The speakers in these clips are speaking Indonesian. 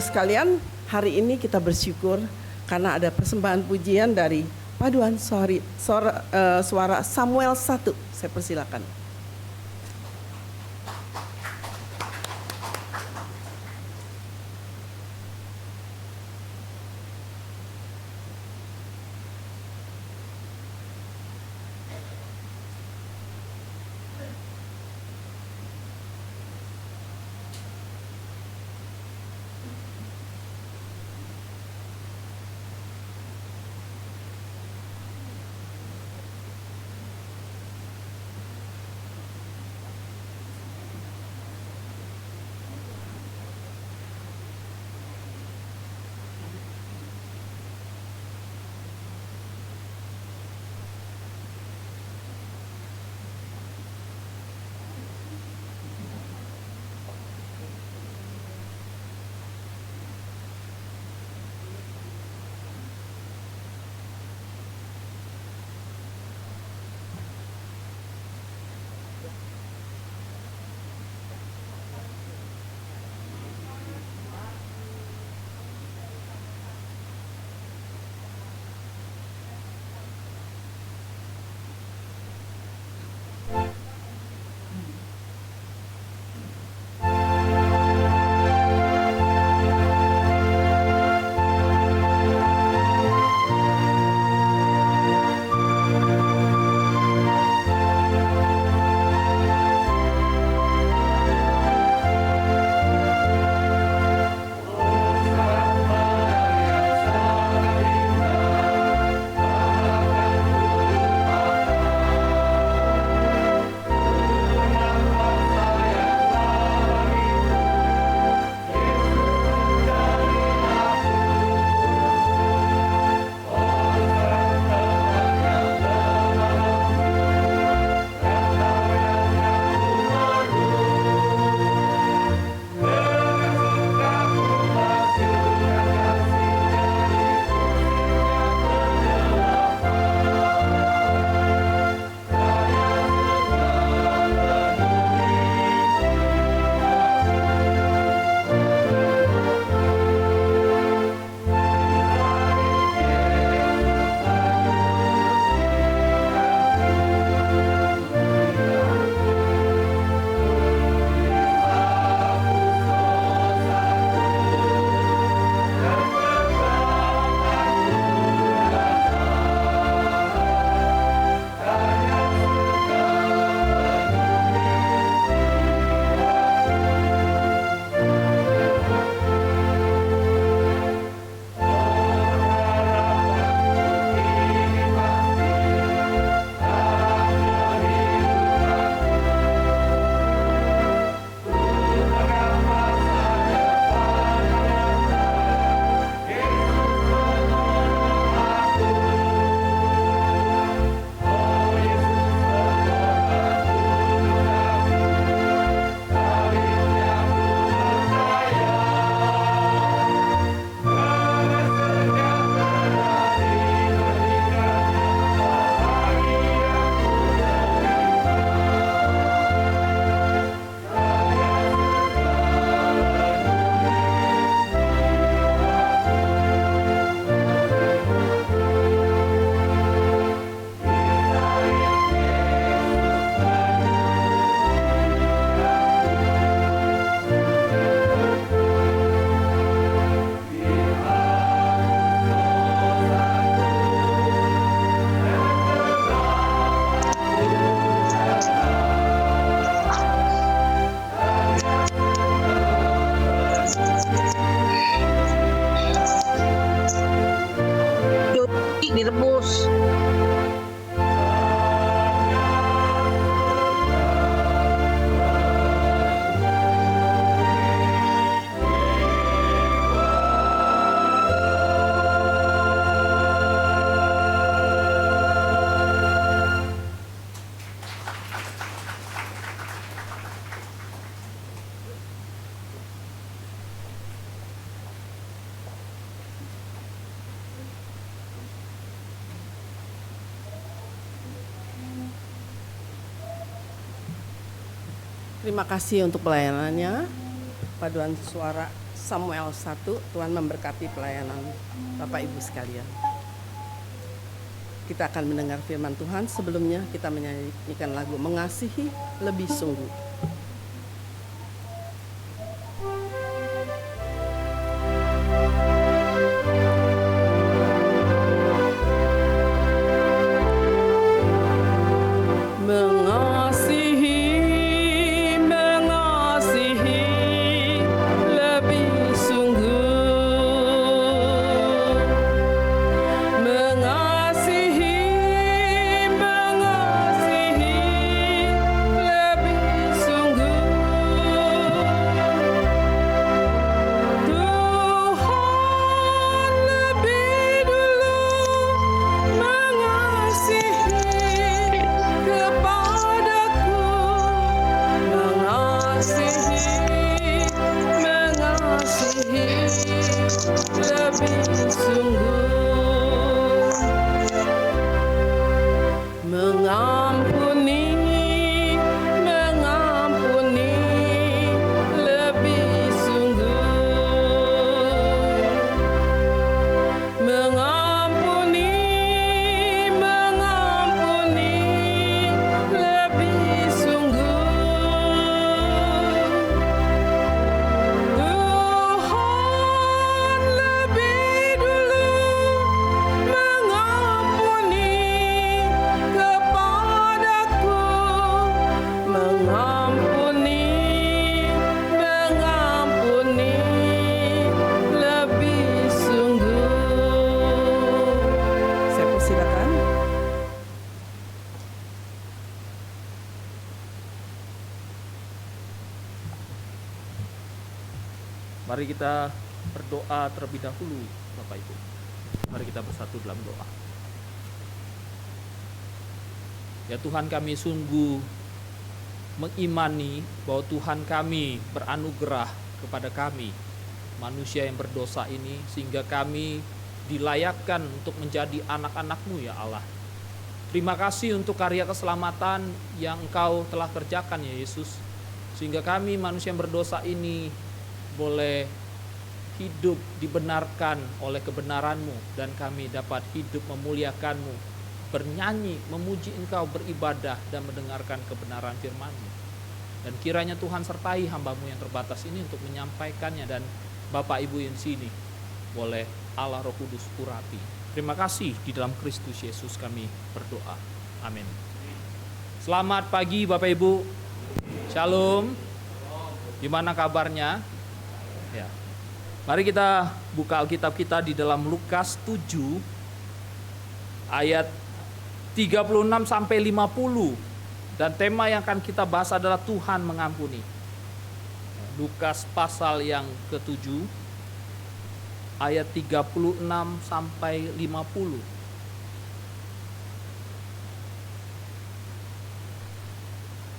Ibu sekalian, hari ini kita bersyukur karena ada persembahan pujian dari paduan suara Samuel 1. Saya persilakan. Direbus. Terima kasih untuk pelayanannya, paduan suara Samuel 1. Tuhan memberkati pelayanan Bapak Ibu sekalian. Kita akan mendengar firman Tuhan. Sebelumnya kita menyanyikan lagu Mengasihi Lebih Sungguh. Mari kita berdoa terlebih dahulu, Bapak Ibu. Mari kita bersatu dalam doa. Ya Tuhan, kami sungguh mengimani bahwa Tuhan kami beranugerah kepada kami, manusia yang berdosa ini, sehingga kami dilayakkan untuk menjadi anak-anak-Mu ya Allah. Terima kasih untuk karya keselamatan yang Engkau telah kerjakan ya Yesus, sehingga kami manusia yang berdosa ini boleh hidup dibenarkan oleh kebenaran-Mu, dan kami dapat hidup memuliakan-Mu, bernyanyi, memuji Engkau, beribadah, dan mendengarkan kebenaran firman-Mu. Dan kiranya Tuhan sertai hamba-Mu yang terbatas ini untuk menyampaikannya, dan Bapak Ibu yang sini boleh Allah Roh Kudus urapi. Terima kasih, di dalam Kristus Yesus kami berdoa. Amin. Selamat pagi Bapak Ibu. Shalom. Gimana kabarnya? Ya. Mari kita buka Alkitab kita di dalam Lukas 7 ayat 36 sampai 50, dan tema yang akan kita bahas adalah Tuhan mengampuni. Lukas pasal yang ke-7 ayat 36 sampai 50.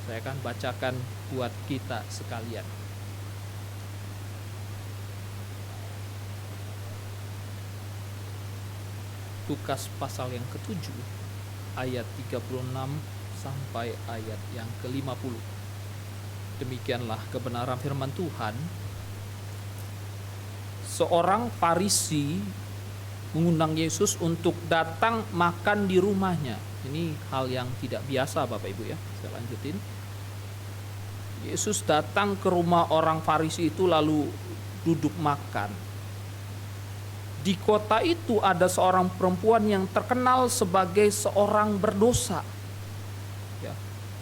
Saya akan bacakan buat kita sekalian. Lukas pasal yang ke-7 ayat 36 sampai ayat yang ke-50. Demikianlah kebenaran firman Tuhan. Seorang Farisi mengundang Yesus untuk datang makan di rumahnya. Ini hal yang tidak biasa Bapak Ibu ya. Saya lanjutin. Yesus datang ke rumah orang Farisi itu lalu duduk makan. Di kota itu ada seorang perempuan yang terkenal sebagai seorang berdosa. Ya,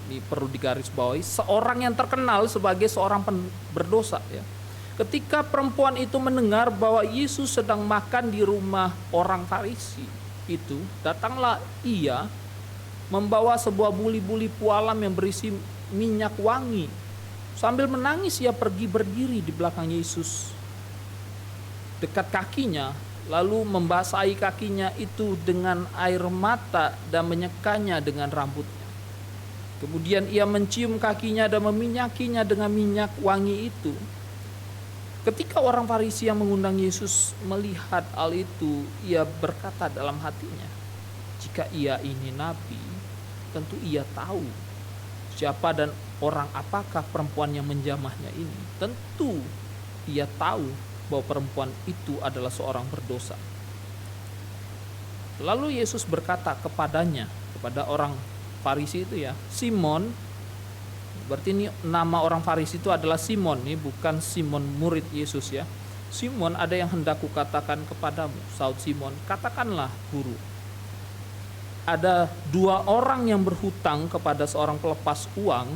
ini perlu digarisbawahi, seorang yang terkenal sebagai seorang berdosa. Ya. Ketika perempuan itu mendengar bahwa Yesus sedang makan di rumah orang Farisi itu, datanglah ia membawa sebuah buli-buli pualam yang berisi minyak wangi. Sambil menangis ia pergi berdiri di belakang Yesus, dekat kakinya, lalu membasahi kakinya itu dengan air mata dan menyekanya dengan rambutnya. Kemudian ia mencium kakinya dan meminyakinya dengan minyak wangi itu. Ketika orang Farisi yang mengundang Yesus melihat hal itu, ia berkata dalam hatinya, jika ia ini nabi, tentu ia tahu siapa dan orang apakah perempuan yang menjamahnya ini. Tentu ia tahu bahwa perempuan itu adalah seorang berdosa. Lalu Yesus berkata kepadanya, kepada orang Farisi itu ya, Simon, berarti ini nama orang Farisi itu adalah Simon, ini bukan Simon murid Yesus ya. Simon, ada yang hendak kukatakan kepadamu. Saud Simon, katakanlah guru. Ada 2 orang yang berhutang kepada seorang pelepas uang.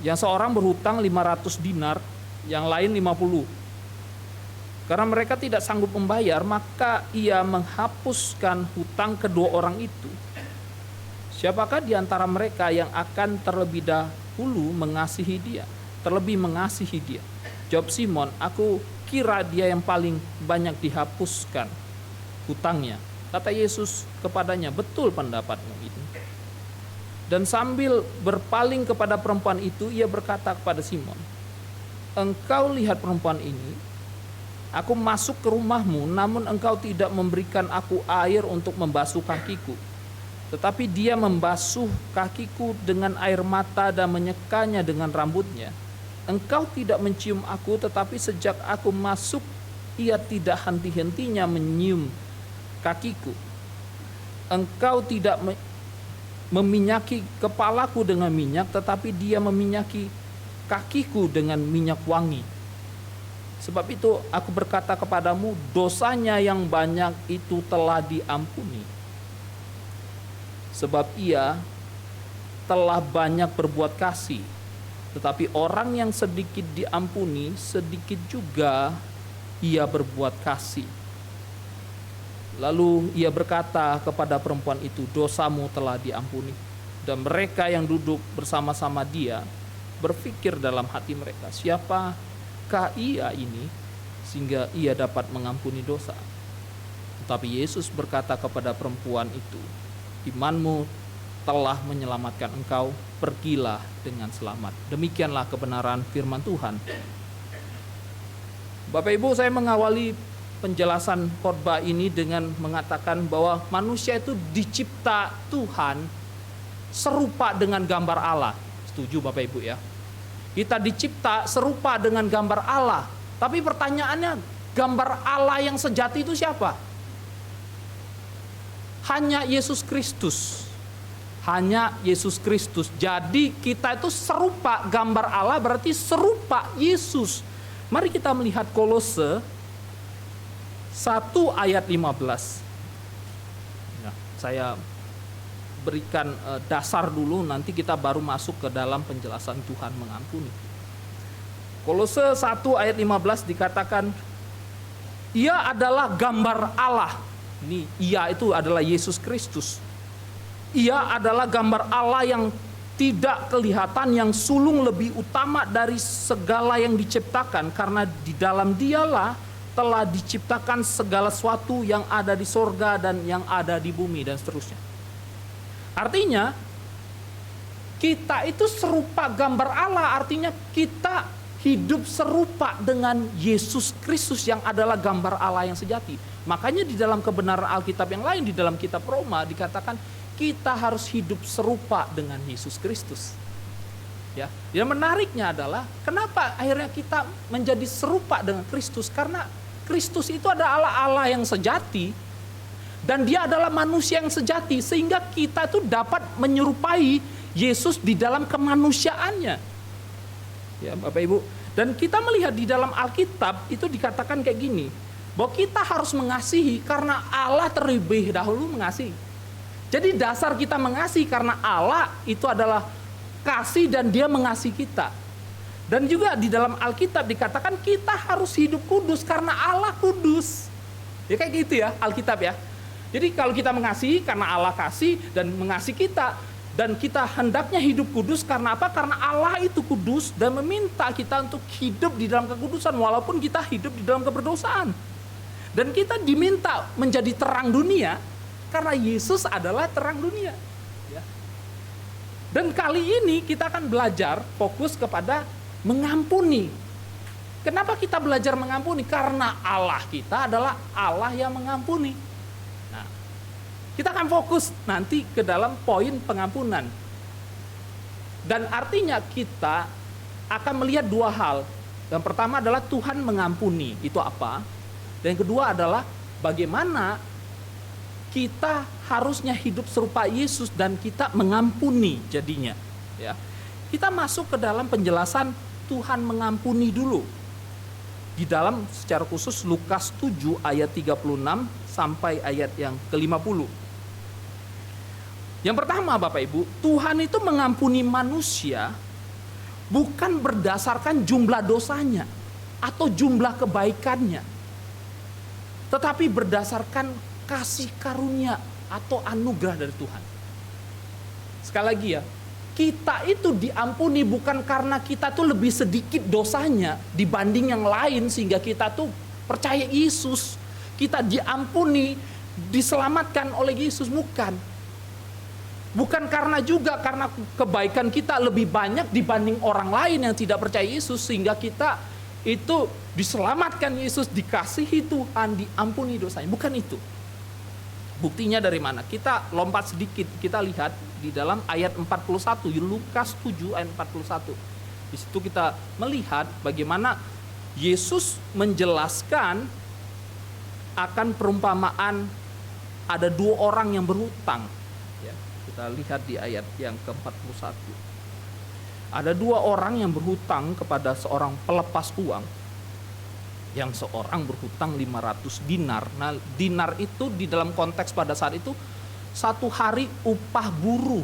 Yang seorang berhutang 500 dinar, yang lain 50. Karena mereka tidak sanggup membayar, maka ia menghapuskan hutang kedua orang itu. Siapakah di antara mereka yang akan terlebih dahulu mengasihi dia? Terlebih mengasihi dia. Jawab Simon, aku kira dia yang paling banyak dihapuskan hutangnya. Kata Yesus kepadanya, betul pendapatmu itu. Dan sambil berpaling kepada perempuan itu, ia berkata kepada Simon, engkau lihat perempuan ini, aku masuk ke rumahmu, namun engkau tidak memberikan aku air untuk membasuh kakiku. Tetapi dia membasuh kakiku dengan air mata dan menyekanya dengan rambutnya. Engkau tidak mencium aku, tetapi sejak aku masuk, ia tidak henti-hentinya menyium kakiku. Engkau tidak meminyaki kepalaku dengan minyak, tetapi dia meminyaki kakiku dengan minyak wangi. Sebab itu aku berkata kepadamu, dosanya yang banyak itu telah diampuni. Sebab ia telah banyak berbuat kasih. Tetapi orang yang sedikit diampuni, sedikit juga ia berbuat kasih. Lalu ia berkata kepada perempuan itu, dosamu telah diampuni. Dan mereka yang duduk bersama-sama dia berpikir dalam hati mereka, siapakah ia ini sehingga ia dapat mengampuni dosa? Tetapi Yesus berkata kepada perempuan itu, imanmu telah menyelamatkan engkau, pergilah dengan selamat. Demikianlah kebenaran firman Tuhan. Bapak Ibu, saya mengawali penjelasan khotbah ini dengan mengatakan bahwa manusia itu dicipta Tuhan serupa dengan gambar Allah. Setuju Bapak Ibu ya? Kita dicipta serupa dengan gambar Allah. Tapi pertanyaannya, gambar Allah yang sejati itu siapa? Hanya Yesus Kristus. Hanya Yesus Kristus. Jadi kita itu serupa gambar Allah, berarti serupa Yesus. Mari kita melihat Kolose 1 ayat 15. Nah, saya berikan dasar dulu, nanti kita baru masuk ke dalam penjelasan Tuhan mengampuni. Kolose 1 ayat 15 dikatakan, ia adalah gambar Allah. Ini ia itu adalah Yesus Kristus. Ia adalah gambar Allah yang tidak kelihatan, yang sulung lebih utama dari segala yang diciptakan, karena di dalam dialah telah diciptakan segala sesuatu yang ada di sorga dan yang ada di bumi dan seterusnya. Artinya kita itu serupa gambar Allah, artinya kita hidup serupa dengan Yesus Kristus yang adalah gambar Allah yang sejati. Makanya di dalam kebenaran Alkitab yang lain, di dalam kitab Roma dikatakan kita harus hidup serupa dengan Yesus Kristus. Ya, yang menariknya adalah kenapa akhirnya kita menjadi serupa dengan Kristus? Karena Kristus itu adalah Allah yang sejati dan dia adalah manusia yang sejati, sehingga kita itu dapat menyerupai Yesus di dalam kemanusiaannya. Ya, Bapak Ibu, dan kita melihat di dalam Alkitab itu dikatakan kayak gini, bahwa kita harus mengasihi karena Allah terlebih dahulu mengasihi. Jadi dasar kita mengasihi karena Allah itu adalah kasih dan dia mengasihi kita. Dan juga di dalam Alkitab dikatakan kita harus hidup kudus karena Allah kudus. Ya kayak gitu ya Alkitab ya. Jadi kalau kita mengasihi karena Allah kasih dan mengasihi kita, dan kita hendaknya hidup kudus karena apa? Karena Allah itu kudus dan meminta kita untuk hidup di dalam kekudusan walaupun kita hidup di dalam keberdosaan. Dan kita diminta menjadi terang dunia karena Yesus adalah terang dunia. Ya. Dan kali ini kita akan belajar fokus kepada mengampuni. Kenapa kita belajar mengampuni? Karena Allah kita adalah Allah yang mengampuni. Nah, kita akan fokus nanti ke dalam poin pengampunan. Dan artinya kita akan melihat dua hal. Yang pertama adalah Tuhan mengampuni, itu apa? Dan yang kedua adalah bagaimana kita harusnya hidup serupa Yesus dan kita mengampuni jadinya. Ya. Kita masuk ke dalam penjelasan Tuhan mengampuni dulu. Di dalam secara khusus Lukas 7 ayat 36 sampai ayat yang ke-50. Yang pertama Bapak Ibu, Tuhan itu mengampuni manusia bukan berdasarkan jumlah dosanya atau jumlah kebaikannya, tetapi berdasarkan kasih karunia atau anugerah dari Tuhan. Sekali lagi ya, kita itu diampuni bukan karena kita tuh lebih sedikit dosanya dibanding yang lain sehingga kita tuh percaya Yesus. Kita diampuni, diselamatkan oleh Yesus, bukan. Bukan karena kebaikan kita lebih banyak dibanding orang lain yang tidak percaya Yesus sehingga kita itu diselamatkan Yesus, dikasihi Tuhan, diampuni dosanya. Bukan itu. Buktinya dari mana? Kita lompat sedikit, kita lihat di dalam ayat 41, Lukas 7 ayat 41. Di situ kita melihat bagaimana Yesus menjelaskan akan perumpamaan ada dua orang yang berhutang. Kita lihat di ayat yang ke-41. Ada dua orang yang berhutang kepada seorang pelepas uang. Yang seorang berhutang 500 dinar. Nah, dinar itu di dalam konteks pada saat itu satu hari upah buruh.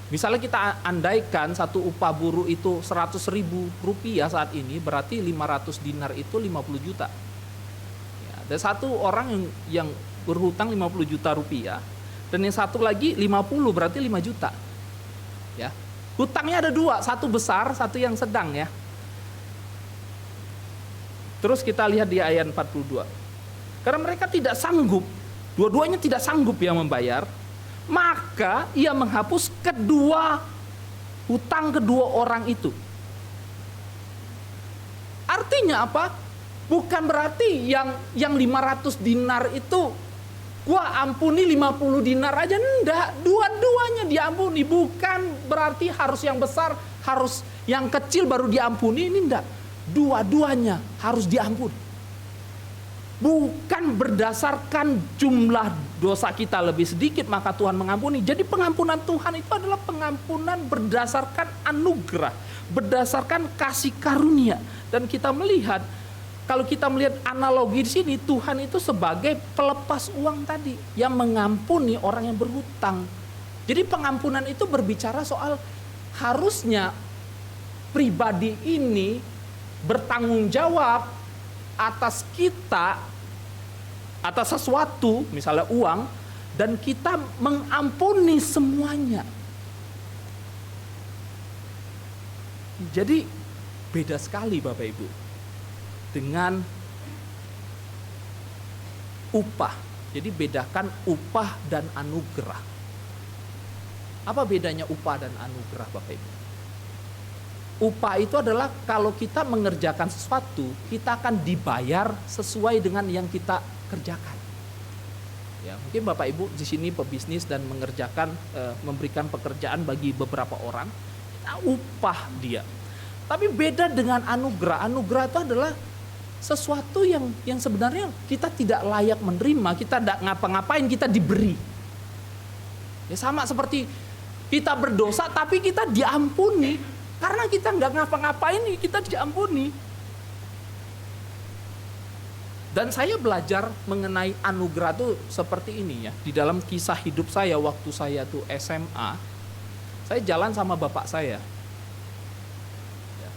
Misalnya kita andaikan satu upah buruh itu 100.000 rupiah saat ini, berarti 500 dinar itu 50 juta. Ya, ada satu orang yang berhutang 50 juta rupiah. Dan yang satu lagi 50 berarti 5 juta. Ya. Hutangnya ada dua, satu besar, satu yang sedang ya. Terus kita lihat di ayat 42. Karena mereka tidak sanggup, dua-duanya tidak sanggup yang membayar, maka ia menghapus hutang kedua orang itu. Artinya apa? Bukan berarti yang 500 dinar itu gua ampuni 50 dinar aja, enggak. Dua-duanya diampuni. Bukan berarti harus yang besar, harus yang kecil baru diampuni, ini enggak. Dua-duanya harus diampuni. Bukan berdasarkan jumlah dosa kita lebih sedikit maka Tuhan mengampuni. Jadi pengampunan Tuhan itu adalah pengampunan berdasarkan anugerah, berdasarkan kasih karunia. Dan kita melihat, kalau kita melihat analogi di sini, Tuhan itu sebagai pelepas uang tadi yang mengampuni orang yang berhutang. Jadi pengampunan itu berbicara soal harusnya pribadi ini bertanggung jawab atas kita, atas sesuatu, misalnya uang, dan kita mengampuni semuanya. Jadi beda sekali Bapak Ibu dengan upah. Jadi bedakan upah dan anugerah. Apa bedanya upah dan anugerah Bapak Ibu? Upah itu adalah kalau kita mengerjakan sesuatu, kita akan dibayar sesuai dengan yang kita kerjakan. Ya, mungkin Bapak Ibu di sini pebisnis dan mengerjakan, memberikan pekerjaan bagi beberapa orang, kita upah dia. Tapi beda dengan anugerah. Anugerah itu adalah sesuatu yang sebenarnya kita tidak layak menerima, kita tidak ngapa-ngapain, kita diberi. Ya sama seperti kita berdosa tapi kita diampuni. Karena kita nggak ngapa-ngapain, kita diampuni. Dan saya belajar mengenai anugerah itu seperti ini ya. Di dalam kisah hidup saya waktu saya tuh SMA, saya jalan sama bapak saya. Ya.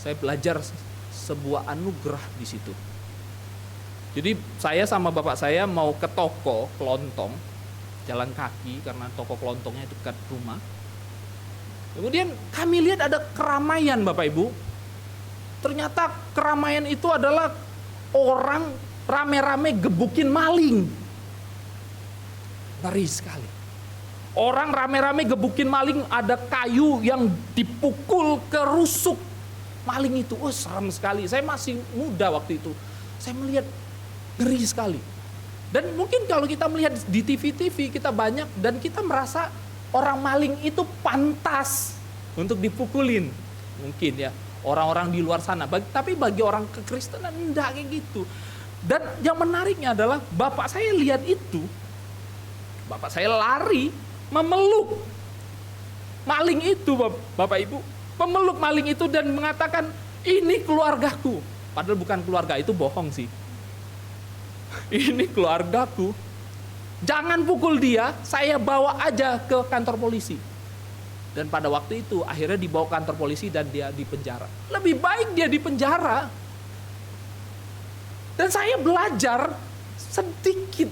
Saya belajar sebuah anugerah di situ. Jadi saya sama bapak saya mau ke toko kelontong, jalan kaki karena toko kelontongnya dekat rumah. Kemudian kami lihat ada keramaian Bapak Ibu. Ternyata keramaian itu adalah orang rame-rame gebukin maling. Ngeri sekali. Orang rame-rame gebukin maling, ada kayu yang dipukul kerusuk maling itu. Oh serem sekali. Saya masih muda waktu itu. Saya melihat ngeri sekali. Dan mungkin kalau kita melihat di TV-TV kita banyak dan kita merasa orang maling itu pantas untuk dipukulin. Mungkin ya. orang-orang di luar sana. Tapi bagi orang kekristenan enggak kayak gitu. Dan yang menariknya adalah bapak saya lihat itu, bapak saya lari memeluk maling itu, Bapak Ibu, memeluk maling itu dan mengatakan, ini keluargaku. Padahal bukan keluarga, itu bohong sih. Ini keluargaku. Jangan pukul dia, saya bawa aja ke kantor polisi. Dan pada waktu itu akhirnya dibawa ke kantor polisi dan dia dipenjara. Lebih baik dia dipenjara. Dan saya belajar sedikit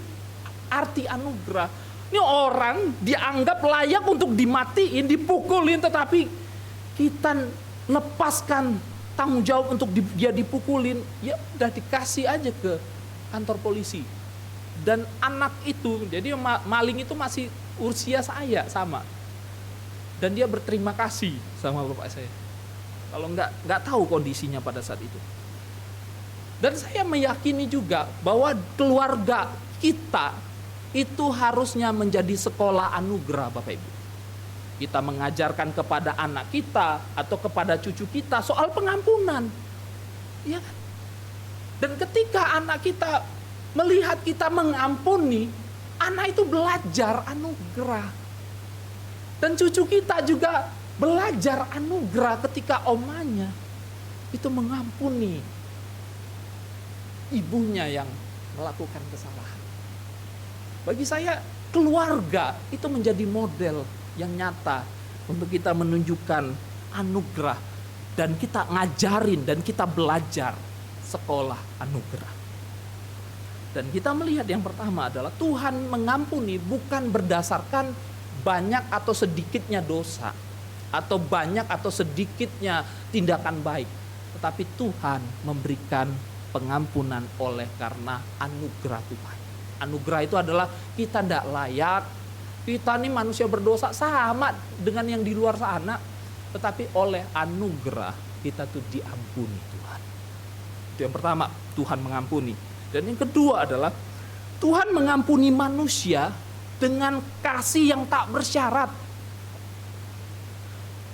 arti anugerah. Ini orang dianggap layak untuk dimatiin, dipukulin, tetapi kita lepaskan tanggung jawab untuk dia dipukulin, ya udah dikasih aja ke kantor polisi. Dan anak itu, jadi maling itu masih usia saya sama. Dan dia berterima kasih sama bapak saya. Kalau nggak tahu kondisinya pada saat itu. Dan saya meyakini juga bahwa keluarga kita itu harusnya menjadi sekolah anugerah, Bapak Ibu. Kita mengajarkan kepada anak kita atau kepada cucu kita soal pengampunan. Iya kan? Dan ketika anak kita melihat kita mengampuni, anak itu belajar anugerah. Dan cucu kita juga belajar anugerah ketika omanya itu mengampuni ibunya yang melakukan kesalahan. Bagi saya, keluarga itu menjadi model yang nyata untuk kita menunjukkan anugerah dan kita ngajarin dan kita belajar sekolah anugerah. Dan kita melihat yang pertama adalah Tuhan mengampuni bukan berdasarkan banyak atau sedikitnya dosa atau banyak atau sedikitnya tindakan baik, tetapi Tuhan memberikan pengampunan oleh karena anugerah Tuhan. Anugerah itu adalah kita tidak layak, kita ini manusia berdosa sama dengan yang di luar sana, tetapi oleh anugerah kita tuh diampuni Tuhan. Itu yang pertama, Tuhan mengampuni. Dan yang kedua adalah Tuhan mengampuni manusia dengan kasih yang tak bersyarat.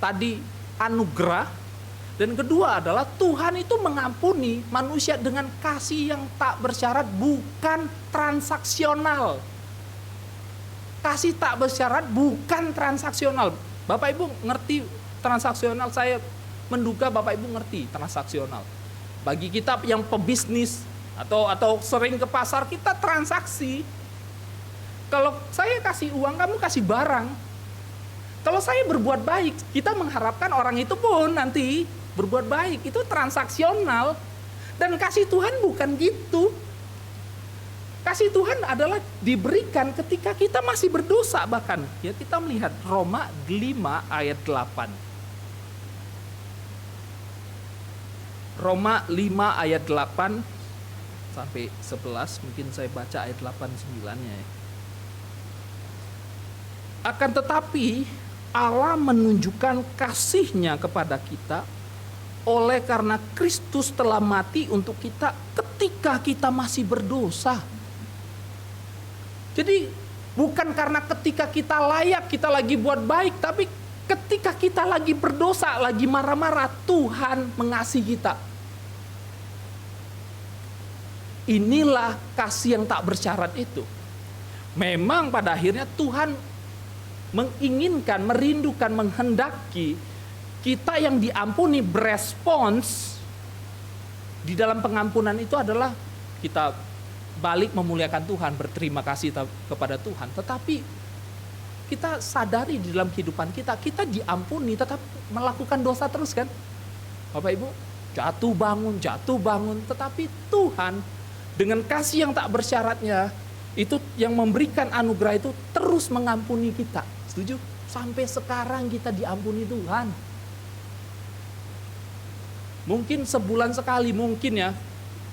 Tadi anugerah. Dan kedua adalah Tuhan itu mengampuni manusia dengan kasih yang tak bersyarat, bukan transaksional. Kasih tak bersyarat bukan transaksional. Bapak Ibu ngerti transaksional? Saya menduga Bapak Ibu ngerti transaksional. Bagi kita yang pebisnis atau sering ke pasar, kita transaksi. Kalau saya kasih uang, kamu kasih barang. Kalau saya berbuat baik, kita mengharapkan orang itu pun nanti berbuat baik. Itu transaksional. Dan kasih Tuhan bukan gitu. Kasih Tuhan adalah diberikan ketika kita masih berdosa bahkan. Ya, kita melihat Roma 5 ayat 8. Roma 5 ayat 8 sampai 11, mungkin saya baca ayat 8 9-nya ya. Akan tetapi Allah menunjukkan kasih-Nya kepada kita oleh karena Kristus telah mati untuk kita ketika kita masih berdosa. Jadi bukan karena ketika kita layak, kita lagi buat baik, tapi ketika kita lagi berdosa, lagi marah-marah, Tuhan mengasihi kita. Inilah kasih yang tak bersyarat itu. Memang pada akhirnya Tuhan menginginkan, merindukan, menghendaki kita yang diampuni berespons di dalam pengampunan itu adalah kita balik memuliakan Tuhan, berterima kasih kepada Tuhan. Tetapi kita sadari di dalam kehidupan kita diampuni tetap melakukan dosa terus kan. Bapak Ibu, jatuh bangun. Tetapi Tuhan dengan kasih yang tak bersyaratnya itu yang memberikan anugerah itu terus mengampuni kita. Setuju? Sampai sekarang kita diampuni Tuhan. Mungkin sebulan sekali, mungkin ya.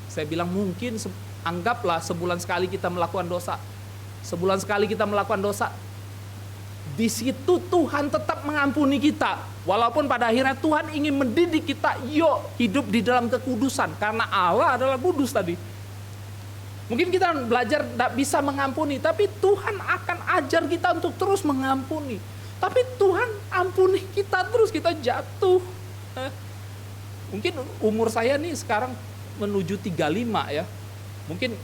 Saya bilang mungkin, anggaplah sebulan sekali kita melakukan dosa. Sebulan sekali kita melakukan dosa. Di situ Tuhan tetap mengampuni kita. Walaupun pada akhirnya Tuhan ingin mendidik kita, yuk hidup di dalam kekudusan. Karena Allah adalah kudus tadi. Mungkin kita belajar tidak bisa mengampuni, tapi Tuhan akan ajar kita untuk terus mengampuni. Tapi Tuhan ampuni kita terus, kita jatuh. Mungkin umur saya nih sekarang menuju 35 ya. Mungkin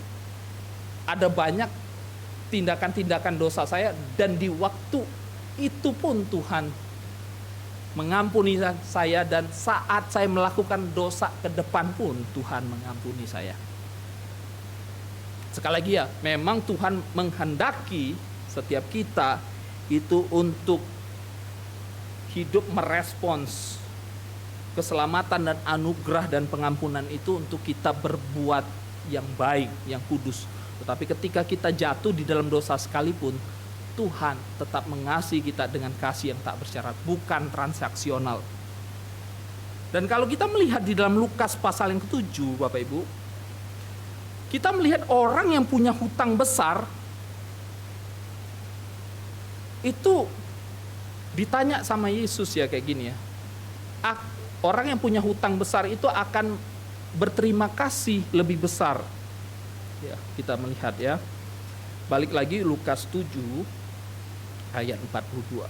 ada banyak tindakan-tindakan dosa saya, dan di waktu itu pun Tuhan mengampuni saya, dan saat saya melakukan dosa ke depan pun Tuhan mengampuni saya. Sekali lagi ya, memang Tuhan menghendaki setiap kita itu untuk hidup merespons keselamatan dan anugerah dan pengampunan itu untuk kita berbuat yang baik, yang kudus. Tetapi ketika kita jatuh di dalam dosa sekalipun, Tuhan tetap mengasihi kita dengan kasih yang tak bersyarat, bukan transaksional. Dan kalau kita melihat di dalam Lukas pasal yang ke-7, Bapak Ibu, kita melihat orang yang punya hutang besar, itu ditanya sama Yesus ya kayak gini ya. Orang yang punya hutang besar itu akan berterima kasih lebih besar. Ya, kita melihat ya. Balik lagi Lukas 7 ayat 42.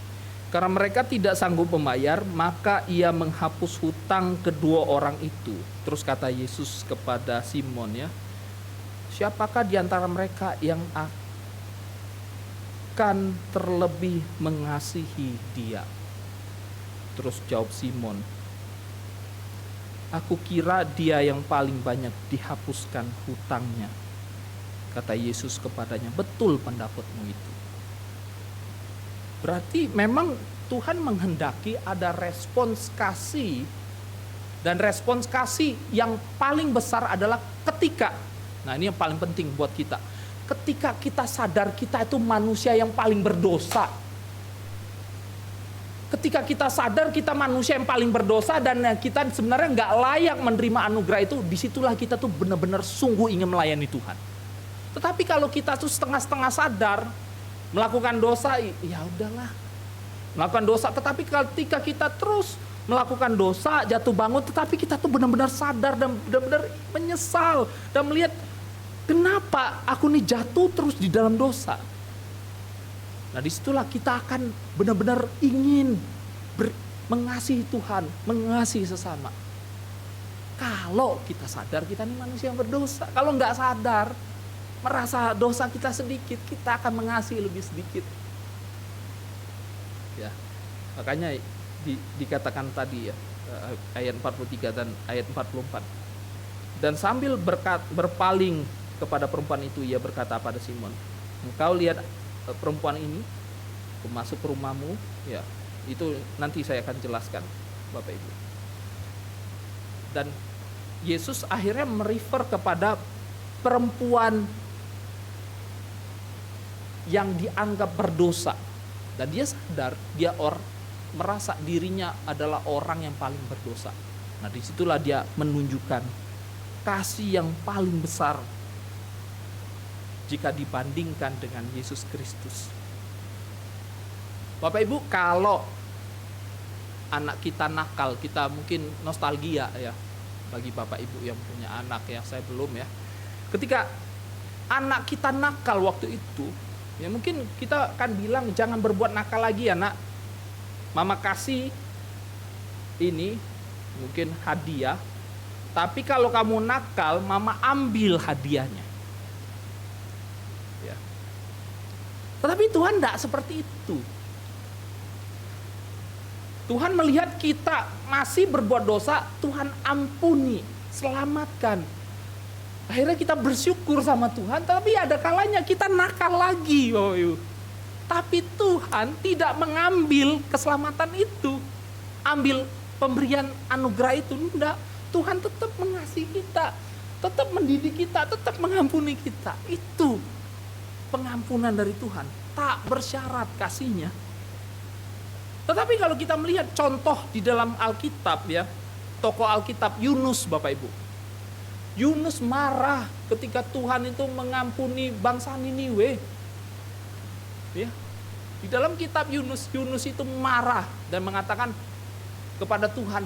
Karena mereka tidak sanggup membayar, maka ia menghapus hutang kedua orang itu. Terus kata Yesus kepada Simon ya, siapakah di antara mereka yang akan terlebih mengasihi dia? Terus jawab Simon, aku kira dia yang paling banyak dihapuskan hutangnya. Kata Yesus kepadanya, betul pendapatmu itu. Berarti memang Tuhan menghendaki ada respons kasih, dan respons kasih yang paling besar adalah ketika, nah ini yang paling penting buat kita, ketika kita sadar kita itu manusia yang paling berdosa. Ketika kita sadar kita manusia yang paling berdosa dan kita sebenarnya nggak layak menerima anugerah itu, disitulah kita tuh benar-benar sungguh ingin melayani Tuhan. Tetapi kalau kita tuh setengah-setengah sadar melakukan dosa, ya udahlah melakukan dosa. Tetapi ketika kita terus melakukan dosa, jatuh bangun, tetapi kita tuh benar-benar sadar dan benar-benar menyesal dan melihat kenapa aku nih jatuh terus di dalam dosa. Nah disitulah kita akan benar-benar ingin mengasihi Tuhan, mengasihi sesama. Kalau kita sadar kita ini manusia yang berdosa. Kalau nggak sadar, merasa dosa kita sedikit, kita akan mengasihi lebih sedikit. Ya, makanya dikatakan tadi ya, ayat 43 dan ayat 44. Dan sambil berpaling kepada perempuan itu, ia berkata pada Simon, engkau lihat perempuan ini, aku masuk ke rumahmu, ya itu nanti saya akan jelaskan Bapak Ibu. Dan Yesus akhirnya merefer kepada perempuan yang dianggap berdosa, dan dia sadar dia merasa dirinya adalah orang yang paling berdosa. Nah disitulah dia menunjukkan kasih yang paling besar jika dibandingkan dengan Yesus Kristus. Bapak Ibu, kalau anak kita nakal, kita mungkin nostalgia ya bagi Bapak Ibu yang punya anak, ya saya belum ya. Ketika anak kita nakal waktu itu, ya mungkin kita akan bilang jangan berbuat nakal lagi ya nak. Mama kasih ini mungkin hadiah, tapi kalau kamu nakal, mama ambil hadiahnya. Ya. Tetapi Tuhan tidak seperti itu. Tuhan melihat kita masih berbuat dosa, Tuhan ampuni, selamatkan. Akhirnya kita bersyukur sama Tuhan, tapi ada kalanya kita nakal lagi. Tapi Tuhan tidak mengambil keselamatan itu, ambil pemberian anugerah itu, enggak. Tuhan tetap mengasihi kita, tetap mendidik kita, tetap mengampuni kita. Itu pengampunan dari Tuhan, tak bersyarat kasihnya. Tetapi kalau kita melihat contoh di dalam Alkitab ya, tokoh Alkitab Yunus Bapak Ibu. Yunus marah ketika Tuhan itu mengampuni bangsa Niniwe. Ya. Di dalam kitab Yunus itu marah dan mengatakan kepada Tuhan,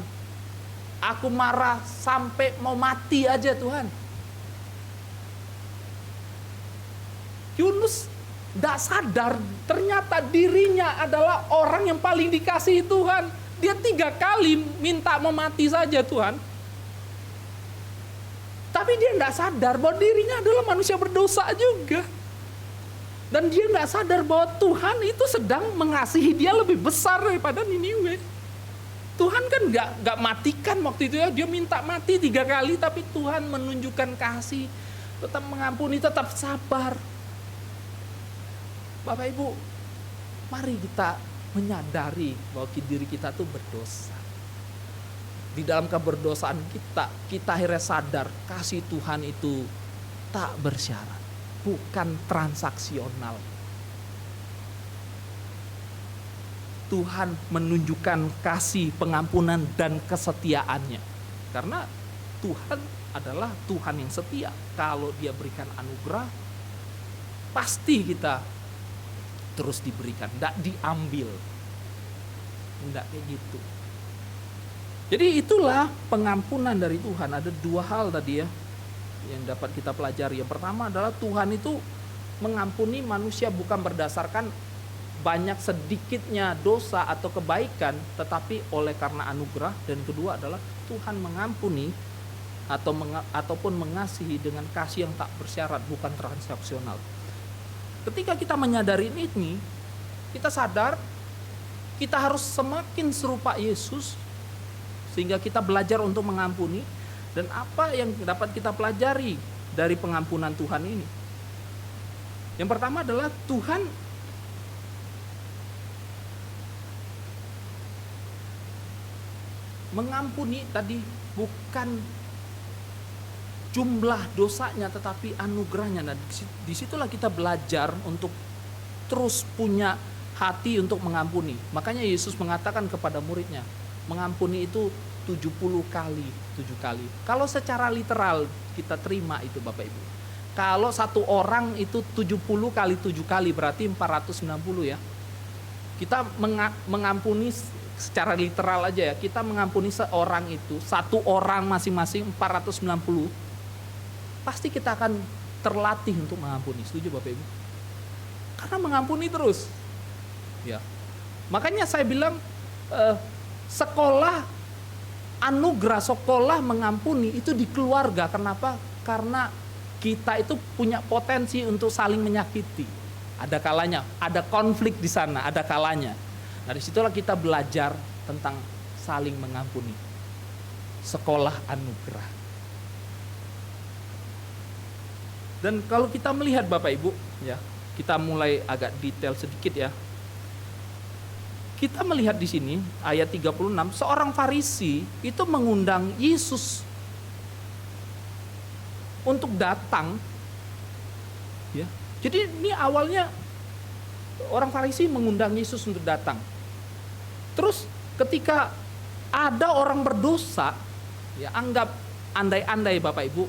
aku marah sampai mau mati aja Tuhan. Yunus tidak sadar ternyata dirinya adalah orang yang paling dikasihi Tuhan. Dia 3 kali minta mau mati saja Tuhan. Tapi dia nggak sadar bahwa dirinya adalah manusia berdosa juga. Dan dia nggak sadar bahwa Tuhan itu sedang mengasihi dia lebih besar daripada Niniwe. Tuhan kan nggak matikan waktu itu ya, dia minta mati 3 kali, tapi Tuhan menunjukkan kasih, tetap mengampuni, tetap sabar. Bapak Ibu, mari kita menyadari bahwa diri kita tuh berdosa. Di dalam keberdosaan kita akhirnya sadar kasih Tuhan itu tak bersyarat, bukan transaksional. Tuhan menunjukkan kasih, pengampunan, dan kesetiaannya. Karena Tuhan adalah Tuhan yang setia. Kalau dia berikan anugerah, pasti kita terus diberikan, tidak diambil. Tidak kayak gitu. Jadi itulah pengampunan dari Tuhan. Ada 2 hal tadi ya yang dapat kita pelajari. Yang pertama adalah Tuhan itu mengampuni manusia bukan berdasarkan banyak sedikitnya dosa atau kebaikan, tetapi oleh karena anugerah. Dan kedua adalah Tuhan mengampuni ataupun mengasihi dengan kasih yang tak bersyarat, bukan transaksional. Ketika kita menyadari ini, kita sadar kita harus semakin serupa Yesus sehingga kita belajar untuk mengampuni. Dan apa yang dapat kita pelajari dari pengampunan Tuhan ini? Yang pertama adalah Tuhan mengampuni tadi bukan jumlah dosanya tetapi anugerahnya. Nah, disitulah kita belajar untuk terus punya hati untuk mengampuni. Makanya Yesus mengatakan kepada muridnya, mengampuni itu 70 kali 7 kali. Kalau secara literal kita terima itu Bapak Ibu. Kalau satu orang itu 70 kali 7 kali berarti 490 ya. Kita mengampuni secara literal aja ya. Kita mengampuni seorang itu, satu orang masing-masing 490. Pasti kita akan terlatih untuk mengampuni. Setuju Bapak Ibu? Karena mengampuni terus. Ya. Makanya saya bilang sekolah anugerah, sekolah mengampuni itu di keluarga. Kenapa? Karena kita itu punya potensi untuk saling menyakiti. Ada kalanya, ada konflik di sana, ada kalanya. Nah, disitulah kita belajar tentang saling mengampuni. Sekolah anugerah. Dan kalau kita melihat Bapak Ibu, ya, kita mulai agak detail sedikit ya. Kita melihat di sini ayat 36, seorang Farisi itu mengundang Yesus untuk datang. Ya. Jadi ini awalnya orang Farisi mengundang Yesus untuk datang. Terus ketika ada orang berdosa, ya anggap andai-andai Bapak Ibu,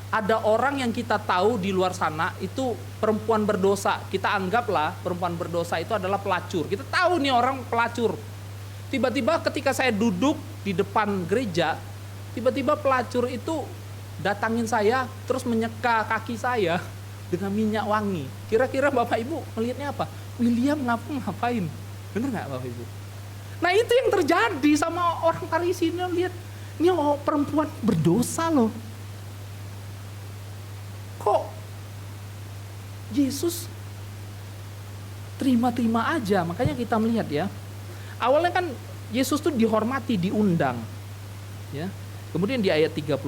ada orang yang kita tahu di luar sana itu perempuan berdosa. Kita anggaplah perempuan berdosa itu adalah pelacur. Kita tahu nih orang pelacur. Tiba-tiba ketika saya duduk di depan gereja, tiba-tiba pelacur itu datangin saya, terus menyeka kaki saya dengan minyak wangi. Kira-kira Bapak Ibu melihatnya apa? William ngapain? Bener nggak Bapak Ibu? Nah itu yang terjadi sama orang Farisi. Lihat, ini perempuan berdosa loh. Kok Yesus terima-terima aja? Makanya kita melihat ya. Awalnya kan Yesus tuh dihormati, diundang. Ya. Kemudian di ayat 39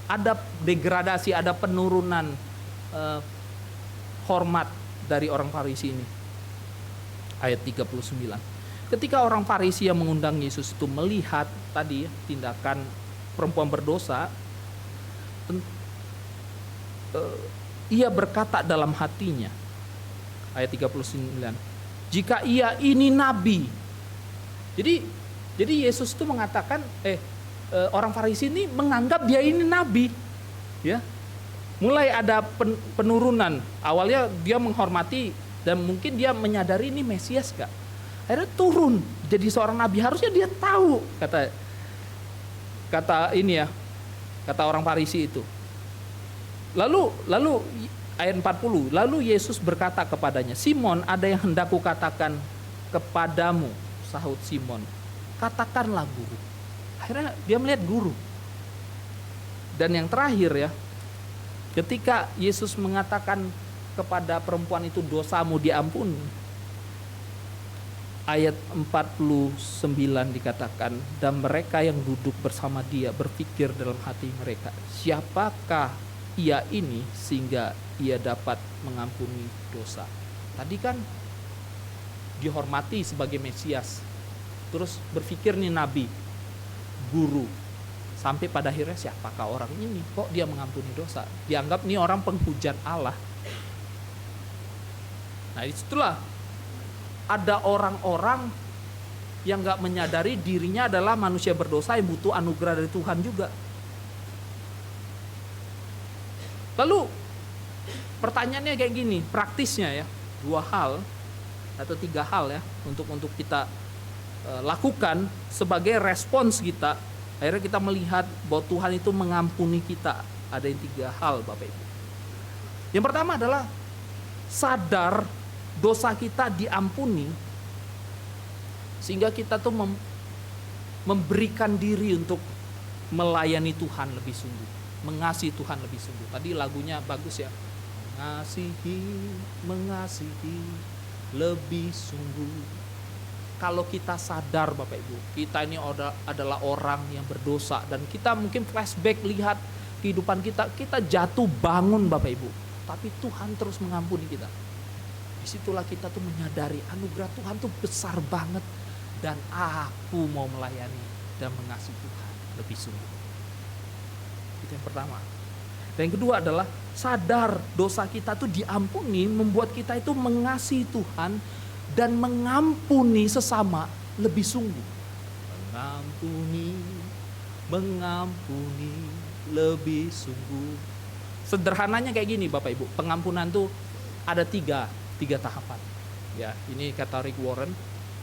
ada degradasi, ada penurunan hormat dari orang Farisi ini. Ayat 39. Ketika orang Farisi yang mengundang Yesus itu melihat tadi tindakan perempuan berdosa, ia berkata dalam hatinya, ayat 39, jika ia ini nabi. Jadi Yesus itu mengatakan, orang Farisi ini menganggap dia ini nabi, ya. Mulai ada penurunan. Awalnya dia menghormati dan mungkin dia menyadari ini Mesias gak. Akhirnya turun jadi seorang nabi. Harusnya dia tahu, kata ini ya, kata orang Farisi itu. Lalu ayat 40, lalu Yesus berkata kepadanya, Simon, ada yang hendak kukatakan kepadamu, sahut Simon. Katakanlah guru. Akhirnya dia melihat guru. Dan yang terakhir ya, ketika Yesus mengatakan kepada perempuan itu dosamu diampuni, ayat 49 dikatakan, dan mereka yang duduk bersama dia berpikir dalam hati mereka, siapakah ia ini sehingga ia dapat mengampuni dosa. Tadi kan dihormati sebagai Mesias, terus berpikir nih nabi, guru, sampai pada akhirnya siapakah orang ini, kok dia mengampuni dosa. Dianggap nih orang penghujat Allah. Nah disitulah ada orang-orang yang gak menyadari dirinya adalah manusia berdosa yang butuh anugerah dari Tuhan juga. Lalu pertanyaannya kayak gini, praktisnya ya, 2 hal atau 3 hal ya untuk kita lakukan sebagai respons kita. Akhirnya kita melihat bahwa Tuhan itu mengampuni kita. Ada yang 3 hal Bapak Ibu. Yang pertama adalah sadar dosa kita diampuni, sehingga kita tuh memberikan diri untuk melayani Tuhan lebih sungguh, mengasihi Tuhan lebih sungguh. Tadi lagunya bagus ya, mengasihi lebih sungguh. Kalau kita sadar Bapak Ibu, kita ini adalah orang yang berdosa, dan kita mungkin flashback lihat kehidupan kita jatuh bangun Bapak Ibu, tapi Tuhan terus mengampuni kita. Disitulah kita tuh menyadari anugerah Tuhan tuh besar banget, dan aku mau melayani dan mengasihi Tuhan lebih sungguh. Itu yang pertama. Dan yang kedua adalah sadar dosa kita tuh diampuni, membuat kita itu mengasihi Tuhan dan mengampuni sesama lebih sungguh. Mengampuni lebih sungguh. Sederhananya kayak gini Bapak Ibu, pengampunan tuh ada tiga tahapan. Ya, ini kata Rick Warren,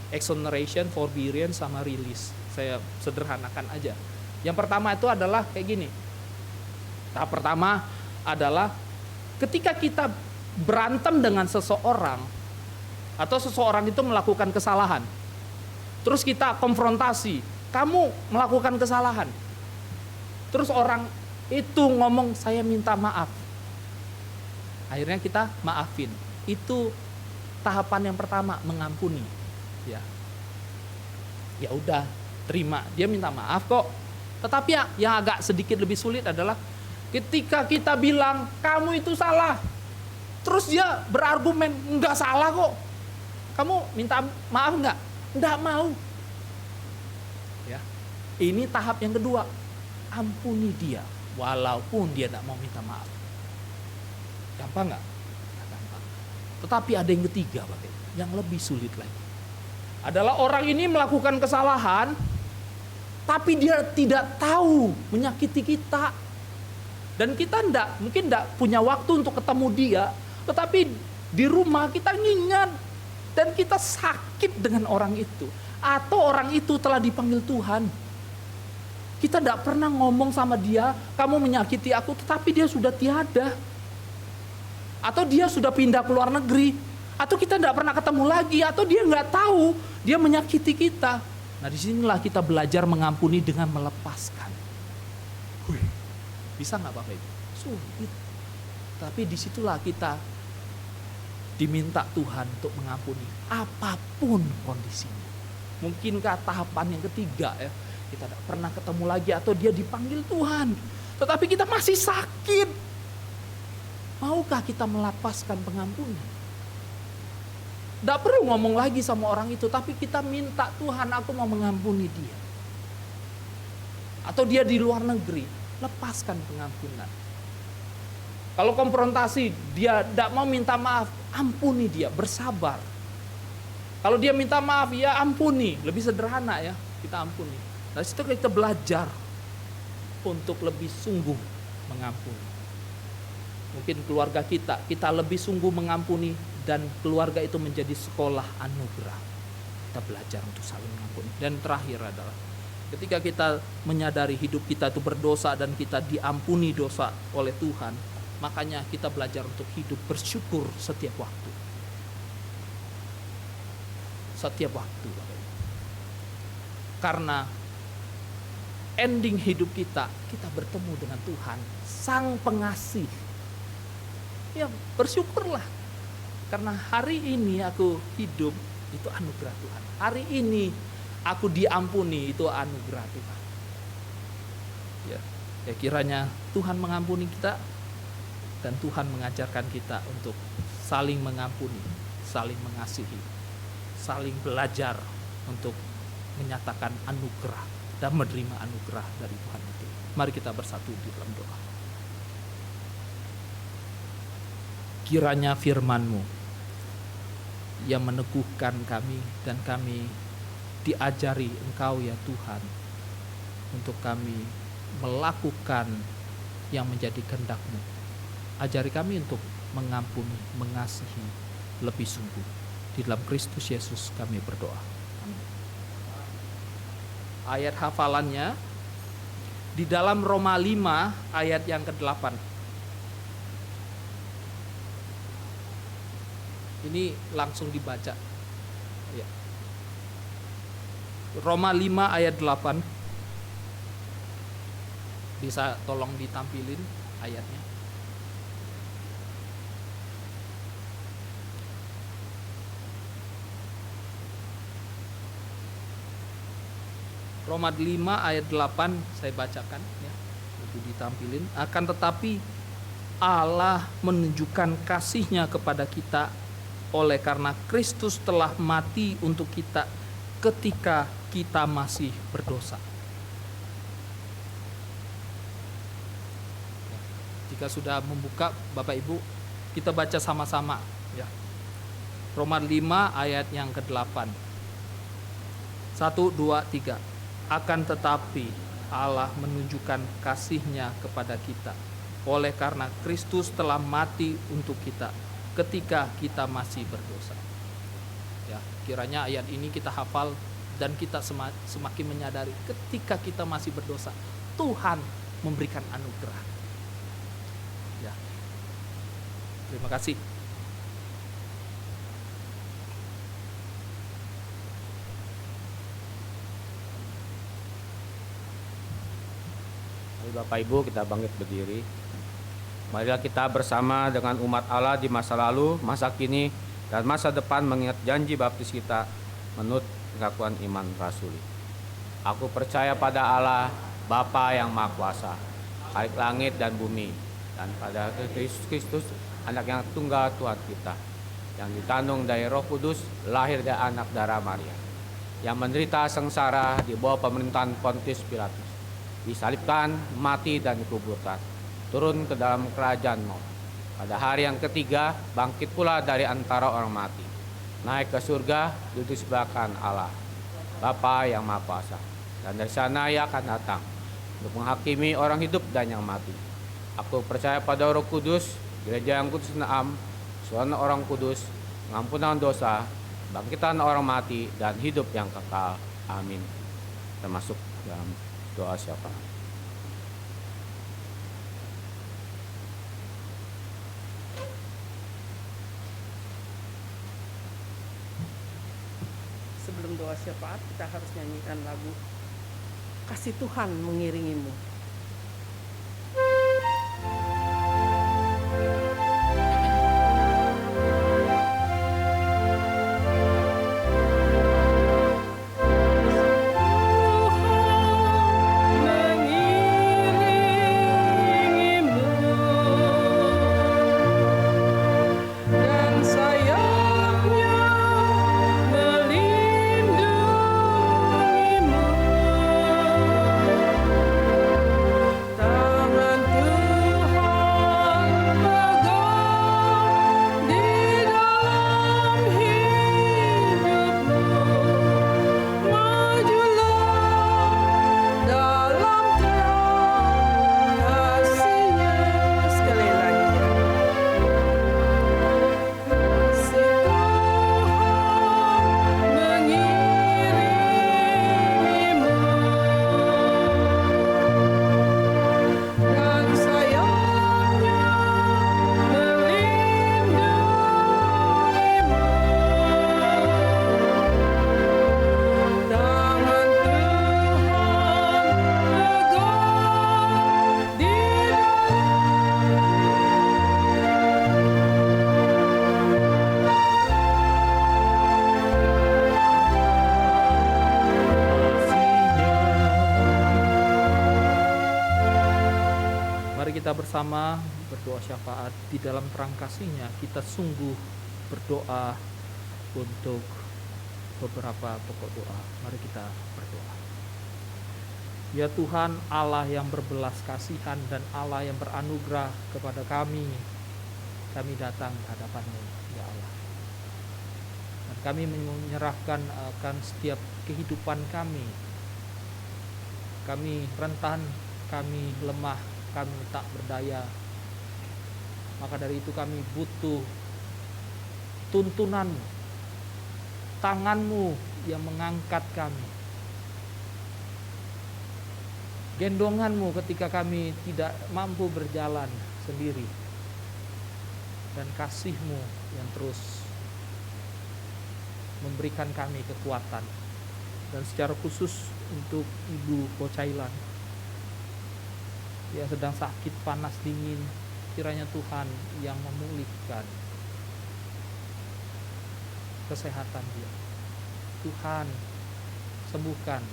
exoneration, forbearance, sama release. Saya sederhanakan aja. Yang pertama itu adalah kayak gini. Tahap pertama adalah ketika kita berantem dengan seseorang, atau seseorang itu melakukan kesalahan, terus kita konfrontasi, kamu melakukan kesalahan, terus orang itu ngomong saya minta maaf, akhirnya kita maafin. Itu tahapan yang pertama, mengampuni. Ya udah, terima, dia minta maaf kok. Tetapi yang agak sedikit lebih sulit adalah ketika kita bilang kamu itu salah, terus dia berargumen enggak salah kok, kamu minta maaf enggak? Enggak mau. Ya, ini tahap yang kedua, ampuni dia walaupun dia enggak mau minta maaf. Gampang enggak? Gampang. Tetapi ada yang ketiga Bapak, yang lebih sulit lagi. Adalah orang ini melakukan kesalahan, tapi dia tidak tahu menyakiti kita. Dan kita mungkin enggak punya waktu untuk ketemu dia, tetapi di rumah kita ngingat, dan kita sakit dengan orang itu. Atau orang itu telah dipanggil Tuhan, kita tidak pernah ngomong sama dia, kamu menyakiti aku, tetapi dia sudah tiada. Atau dia sudah pindah ke luar negeri, atau kita tidak pernah ketemu lagi, atau dia nggak tahu dia menyakiti kita. Nah disinilah kita belajar mengampuni dengan melepaskan. Bisa nggak Bapak Ibu? Sulit. Tapi disitulah kita diminta Tuhan untuk mengampuni apapun kondisinya. Mungkinkah tahapan yang ketiga ya, kita tidak pernah ketemu lagi atau dia dipanggil Tuhan, tetapi kita masih sakit. Maukah kita melepaskan pengampunan? Tidak perlu ngomong lagi sama orang itu, tapi kita minta Tuhan, aku mau mengampuni dia. Atau dia di luar negeri, lepaskan pengampunan. Kalau konfrontasi, dia tidak mau minta maaf, ampuni dia, bersabar. Kalau dia minta maaf, ya ampuni. Lebih sederhana ya, kita ampuni. Nah situ kita belajar untuk lebih sungguh mengampuni. Mungkin keluarga kita lebih sungguh mengampuni, dan keluarga itu menjadi sekolah anugerah. Kita belajar untuk saling mengampuni. Dan terakhir adalah ketika kita menyadari hidup kita itu berdosa dan kita diampuni dosa oleh Tuhan, makanya kita belajar untuk hidup bersyukur setiap waktu. Setiap waktu. Karena ending hidup kita bertemu dengan Tuhan, Sang Pengasih. Ya, bersyukurlah. Karena hari ini aku hidup, itu anugerah Tuhan. Hari ini aku diampuni, itu anugerah Tuhan. Ya kiranya Tuhan mengampuni kita, dan Tuhan mengajarkan kita untuk saling mengampuni, saling mengasihi, saling belajar untuk menyatakan anugerah dan menerima anugerah dari Tuhan itu. Mari kita bersatu di dalam doa. Kiranya firman-Mu yang meneguhkan kami, dan kami diajari Engkau ya Tuhan, untuk kami melakukan yang menjadi kehendak-Mu. Ajari kami untuk mengampuni, mengasihi lebih sungguh. Di dalam Kristus Yesus kami berdoa. Amin. Ayat hafalannya di dalam Roma 5 ayat yang ke-8. Ini langsung dibaca. Ya. Roma 5 ayat 8. Bisa tolong ditampilin ayatnya. Roma 5 ayat 8 saya bacakan ya. Itu ditampilin. Akan tetapi Allah menunjukkan kasih-Nya kepada kita oleh karena Kristus telah mati untuk kita ketika kita masih berdosa. Jika sudah membuka Bapak Ibu, kita baca sama-sama ya. Roma 5 ayat yang ke-8. 1, 2, 3. Akan tetapi Allah menunjukkan kasih-Nya kepada kita oleh karena Kristus telah mati untuk kita ketika kita masih berdosa. Ya, kiranya ayat ini kita hafal dan kita semakin menyadari ketika kita masih berdosa, Tuhan memberikan anugerah. Ya. Terima kasih. Bapak Ibu, kita bangkit berdiri. Marilah kita bersama dengan umat Allah di masa lalu, masa kini, dan masa depan mengingat janji baptis kita menurut pengakuan iman rasuli. Aku percaya pada Allah, Bapa yang Maha Kuasa, Khalik langit dan bumi, dan pada Yesus Kristus, Anak yang tunggal Tuhan kita, yang dikandung dari Roh Kudus, lahir dari anak darah Maria, yang menderita sengsara di bawah pemerintahan Pontius Pilatus, disalibkan, mati dan dikuburkan, turun ke dalam kerajaan maut. Pada hari yang ketiga bangkit pula dari antara orang mati, naik ke surga, duduk sebelah kanan Allah, Bapa yang Maha Kuasa, dan dari sana Ia akan datang untuk menghakimi orang hidup dan yang mati. Aku percaya pada Roh Kudus, gereja yang kudus dan am, suara orang kudus, pengampunan dosa, bangkitan orang mati, dan hidup yang kekal. Amin. Termasuk dalam doa syafaat. Sebelum doa syafaat kita harus nyanyikan lagu Kasih Tuhan Mengiringimu. Melindungimu kita bersama berdoa syafaat di dalam terang kasih-Nya, kita sungguh berdoa untuk beberapa pokok doa. Mari kita berdoa. Ya Tuhan, Allah yang berbelas kasihan dan Allah yang beranugerah kepada kami datang ke hadapan-Mu, ya Allah. Dan kami menyerahkan akan setiap kehidupan kami. Kami rentan, kami lemah, kami tak berdaya. Maka dari itu kami butuh tuntunan-Mu, tangan-Mu yang mengangkat kami, gendongan-Mu ketika kami tidak mampu berjalan sendiri, dan kasih-Mu yang terus memberikan kami kekuatan. Dan secara khusus untuk Ibu Bocailan yang sedang sakit panas dingin, kiranya Tuhan yang memulihkan kesehatan dia. Tuhan sembuhkan,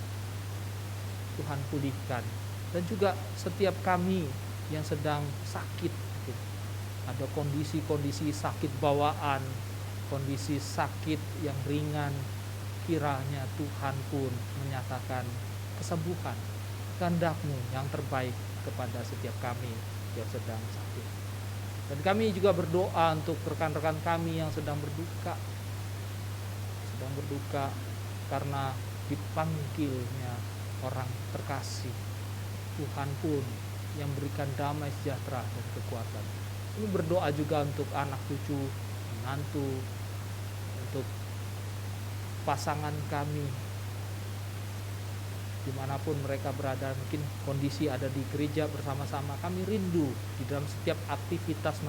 Tuhan pulihkan. Dan juga setiap kami yang sedang sakit, ada kondisi-kondisi sakit bawaan, kondisi sakit yang ringan, kiranya Tuhan pun menyatakan kesembuhan, kehendak-Mu yang terbaik kepada setiap kami yang sedang sakit. Dan kami juga berdoa untuk rekan-rekan kami yang sedang berduka karena dipanggilnya orang terkasih. Tuhan pun yang berikan damai sejahtera dan kekuatan. Kami berdoa juga untuk anak cucu, menantu, untuk pasangan kami dimanapun mereka berada. Mungkin kondisi ada di gereja bersama-sama, kami rindu di dalam setiap aktivitas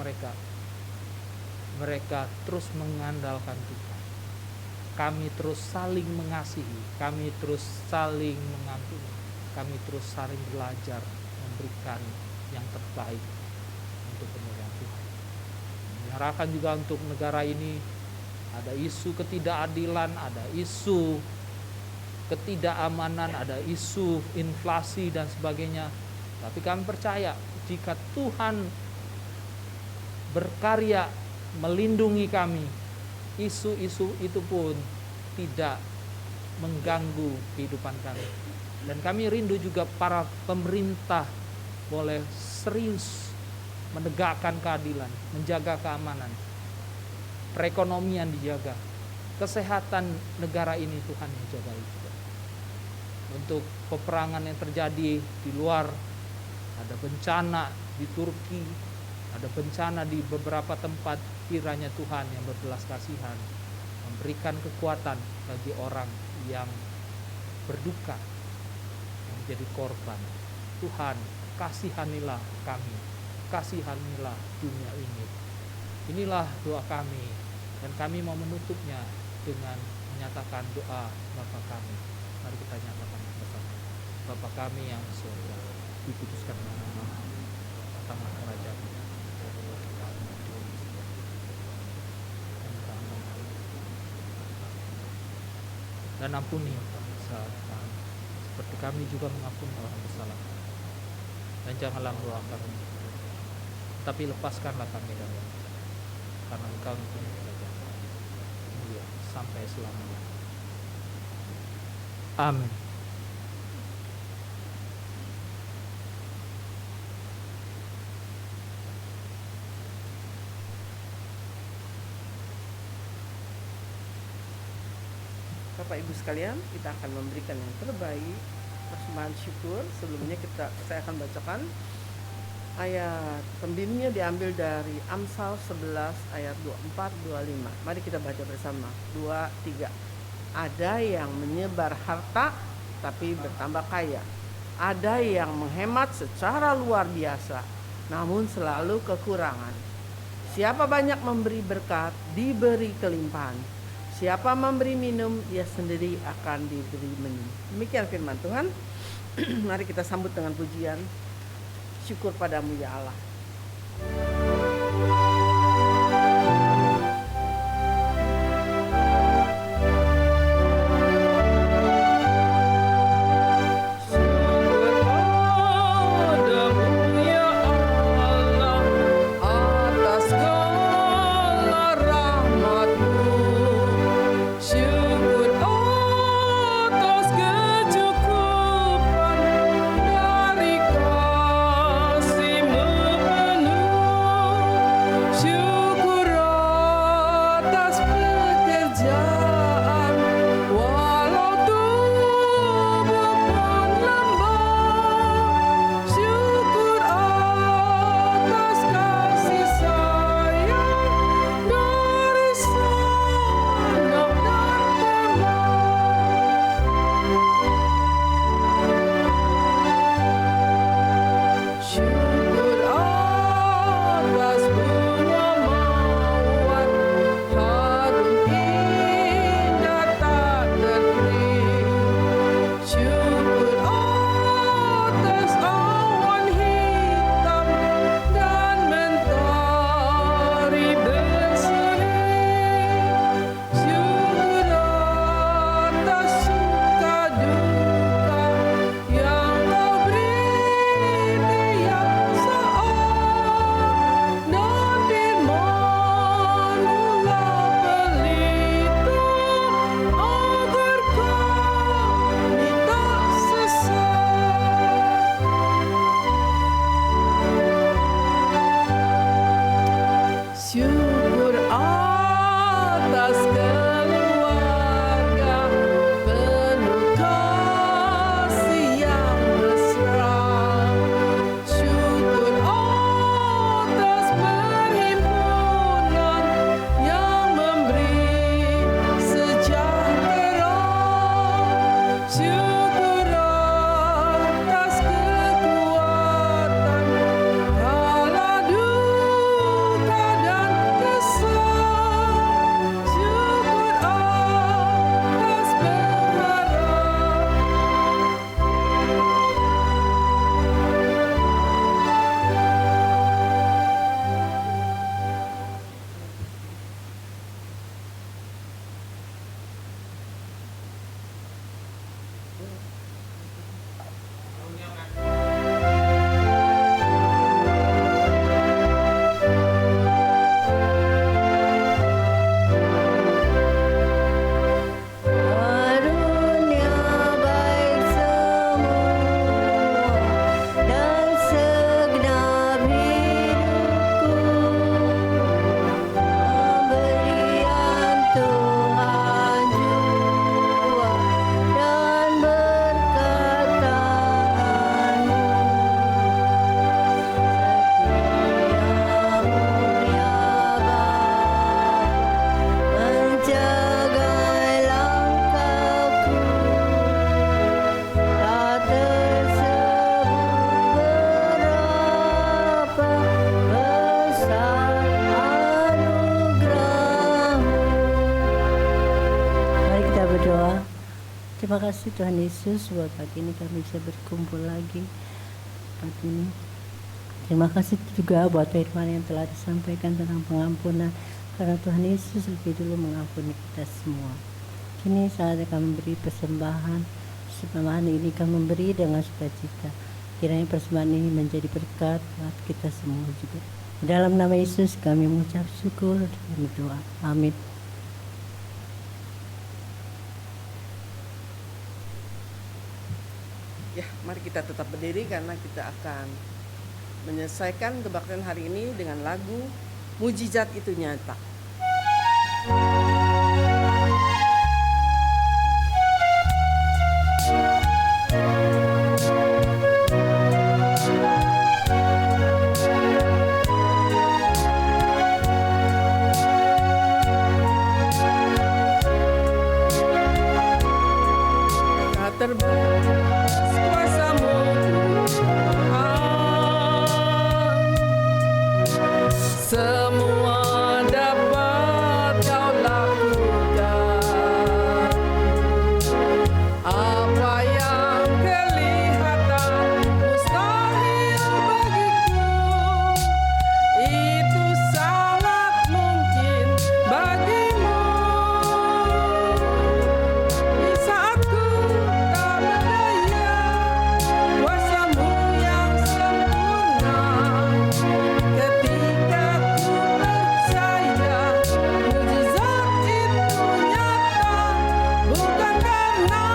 mereka terus mengandalkan Tuhan. Kami terus saling mengasihi, kami terus saling mengampuni, kami terus saling belajar memberikan yang terbaik untuk kemuliaan Tuhan. Menyerahkan juga untuk negara ini, ada isu ketidakadilan, ada isu ketidakamanan, ada isu inflasi dan sebagainya. Tapi kami percaya jika Tuhan berkarya melindungi kami, isu-isu itu pun tidak mengganggu kehidupan kami. Dan kami rindu juga para pemerintah boleh serius menegakkan keadilan, menjaga keamanan, perekonomian dijaga, kesehatan negara ini Tuhan yang jaga juga. Untuk peperangan yang terjadi di luar, ada bencana di Turki, ada bencana di beberapa tempat, kiranya Tuhan yang berbelas kasihan memberikan kekuatan bagi orang yang berduka, yang menjadi korban. Tuhan, kasihanilah kami, kasihanilah dunia ini. Inilah doa kami, dan kami mau menutupnya dengan menyatakan doa Bapa kami. Mari kita nyatakan bersama. Bapa kami yang di surga, dikuduskan namamu, datanglah kerajaan-Mu. Dan ampuni kesalahan kami, seperti kami juga mengampuni orang bersalah. Dan janganlah membawa kami, tapi lepaskanlah kami dari yang jahat. Karena Engkau mempunyai kerajaan mulia sampai selamanya. Amin. Bapak Ibu sekalian, kita akan memberikan yang terbaik, persembahan syukur. Sebelumnya saya akan bacakan ayat pembimbingnya, diambil dari Amsal 11 ayat 24-25. Mari kita baca bersama. 2, 3. Ada yang menyebar harta tapi bertambah kaya. Ada yang menghemat secara luar biasa namun selalu kekurangan. Siapa banyak memberi berkat, diberi kelimpahan. Siapa memberi minum, ia sendiri akan diberi minum. Demikian firman Tuhan. Mari kita sambut dengan pujian syukur padamu ya Allah. Syukur padamu ya Allah. Terima kasih Tuhan Yesus buat pagi ini kami bisa berkumpul lagi pagi ini. Terima kasih juga buat firman yang telah disampaikan tentang pengampunan, karena Tuhan Yesus lebih dulu mengampuni kita semua. Kini saatnya kami memberi persembahan. Persembahan ini kami memberi dengan sukacita. Kiranya persembahan ini menjadi berkat buat kita semua juga. Dalam nama Yesus kami mengucap syukur dan berdoa. Amin. Ya, mari kita tetap berdiri karena kita akan menyelesaikan kebaktian hari ini dengan lagu Mujizat Itu Nyata. Terbatas kuasa-Mu Tuhan, semua dapat Kau lakukan. Apa yang kelihatan mustahil bagiku, itu sangat mungkin bagimu. Di saat ku tak berdaya, kuasa-Mu yang sempurna. Ketika ku percaya, mujizat itu nyata, bukan karena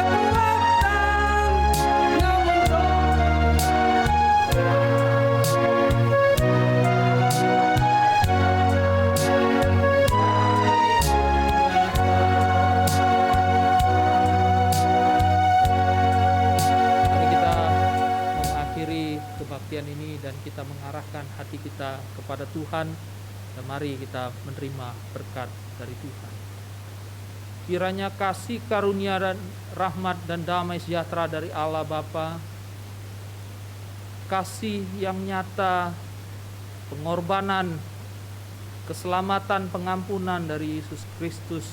kekuatan, namun Mari kita mengakhiri kebaktian ini dan kita mengarahkan hati kita kepada Tuhan, dan mari kita menerima berkat dari Tuhan. Kiranya kasih karunia dan rahmat dan damai sejahtera dari Allah Bapa, kasih yang nyata, pengorbanan, keselamatan, pengampunan dari Yesus Kristus,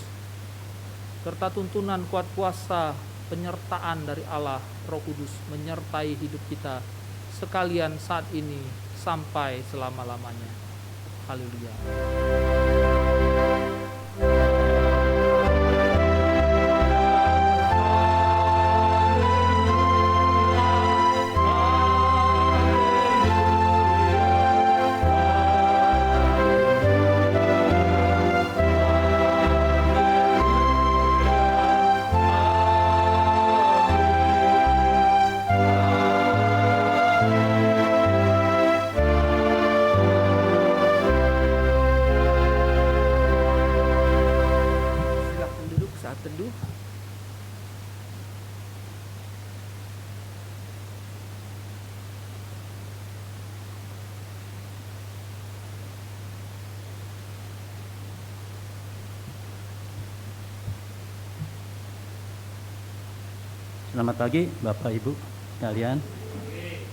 serta tuntunan kuat kuasa penyertaan dari Allah Roh Kudus menyertai hidup kita sekalian saat ini sampai selama-lamanya. Haleluya. Silakan duduk saat teduh. Selamat pagi Bapak Ibu sekalian.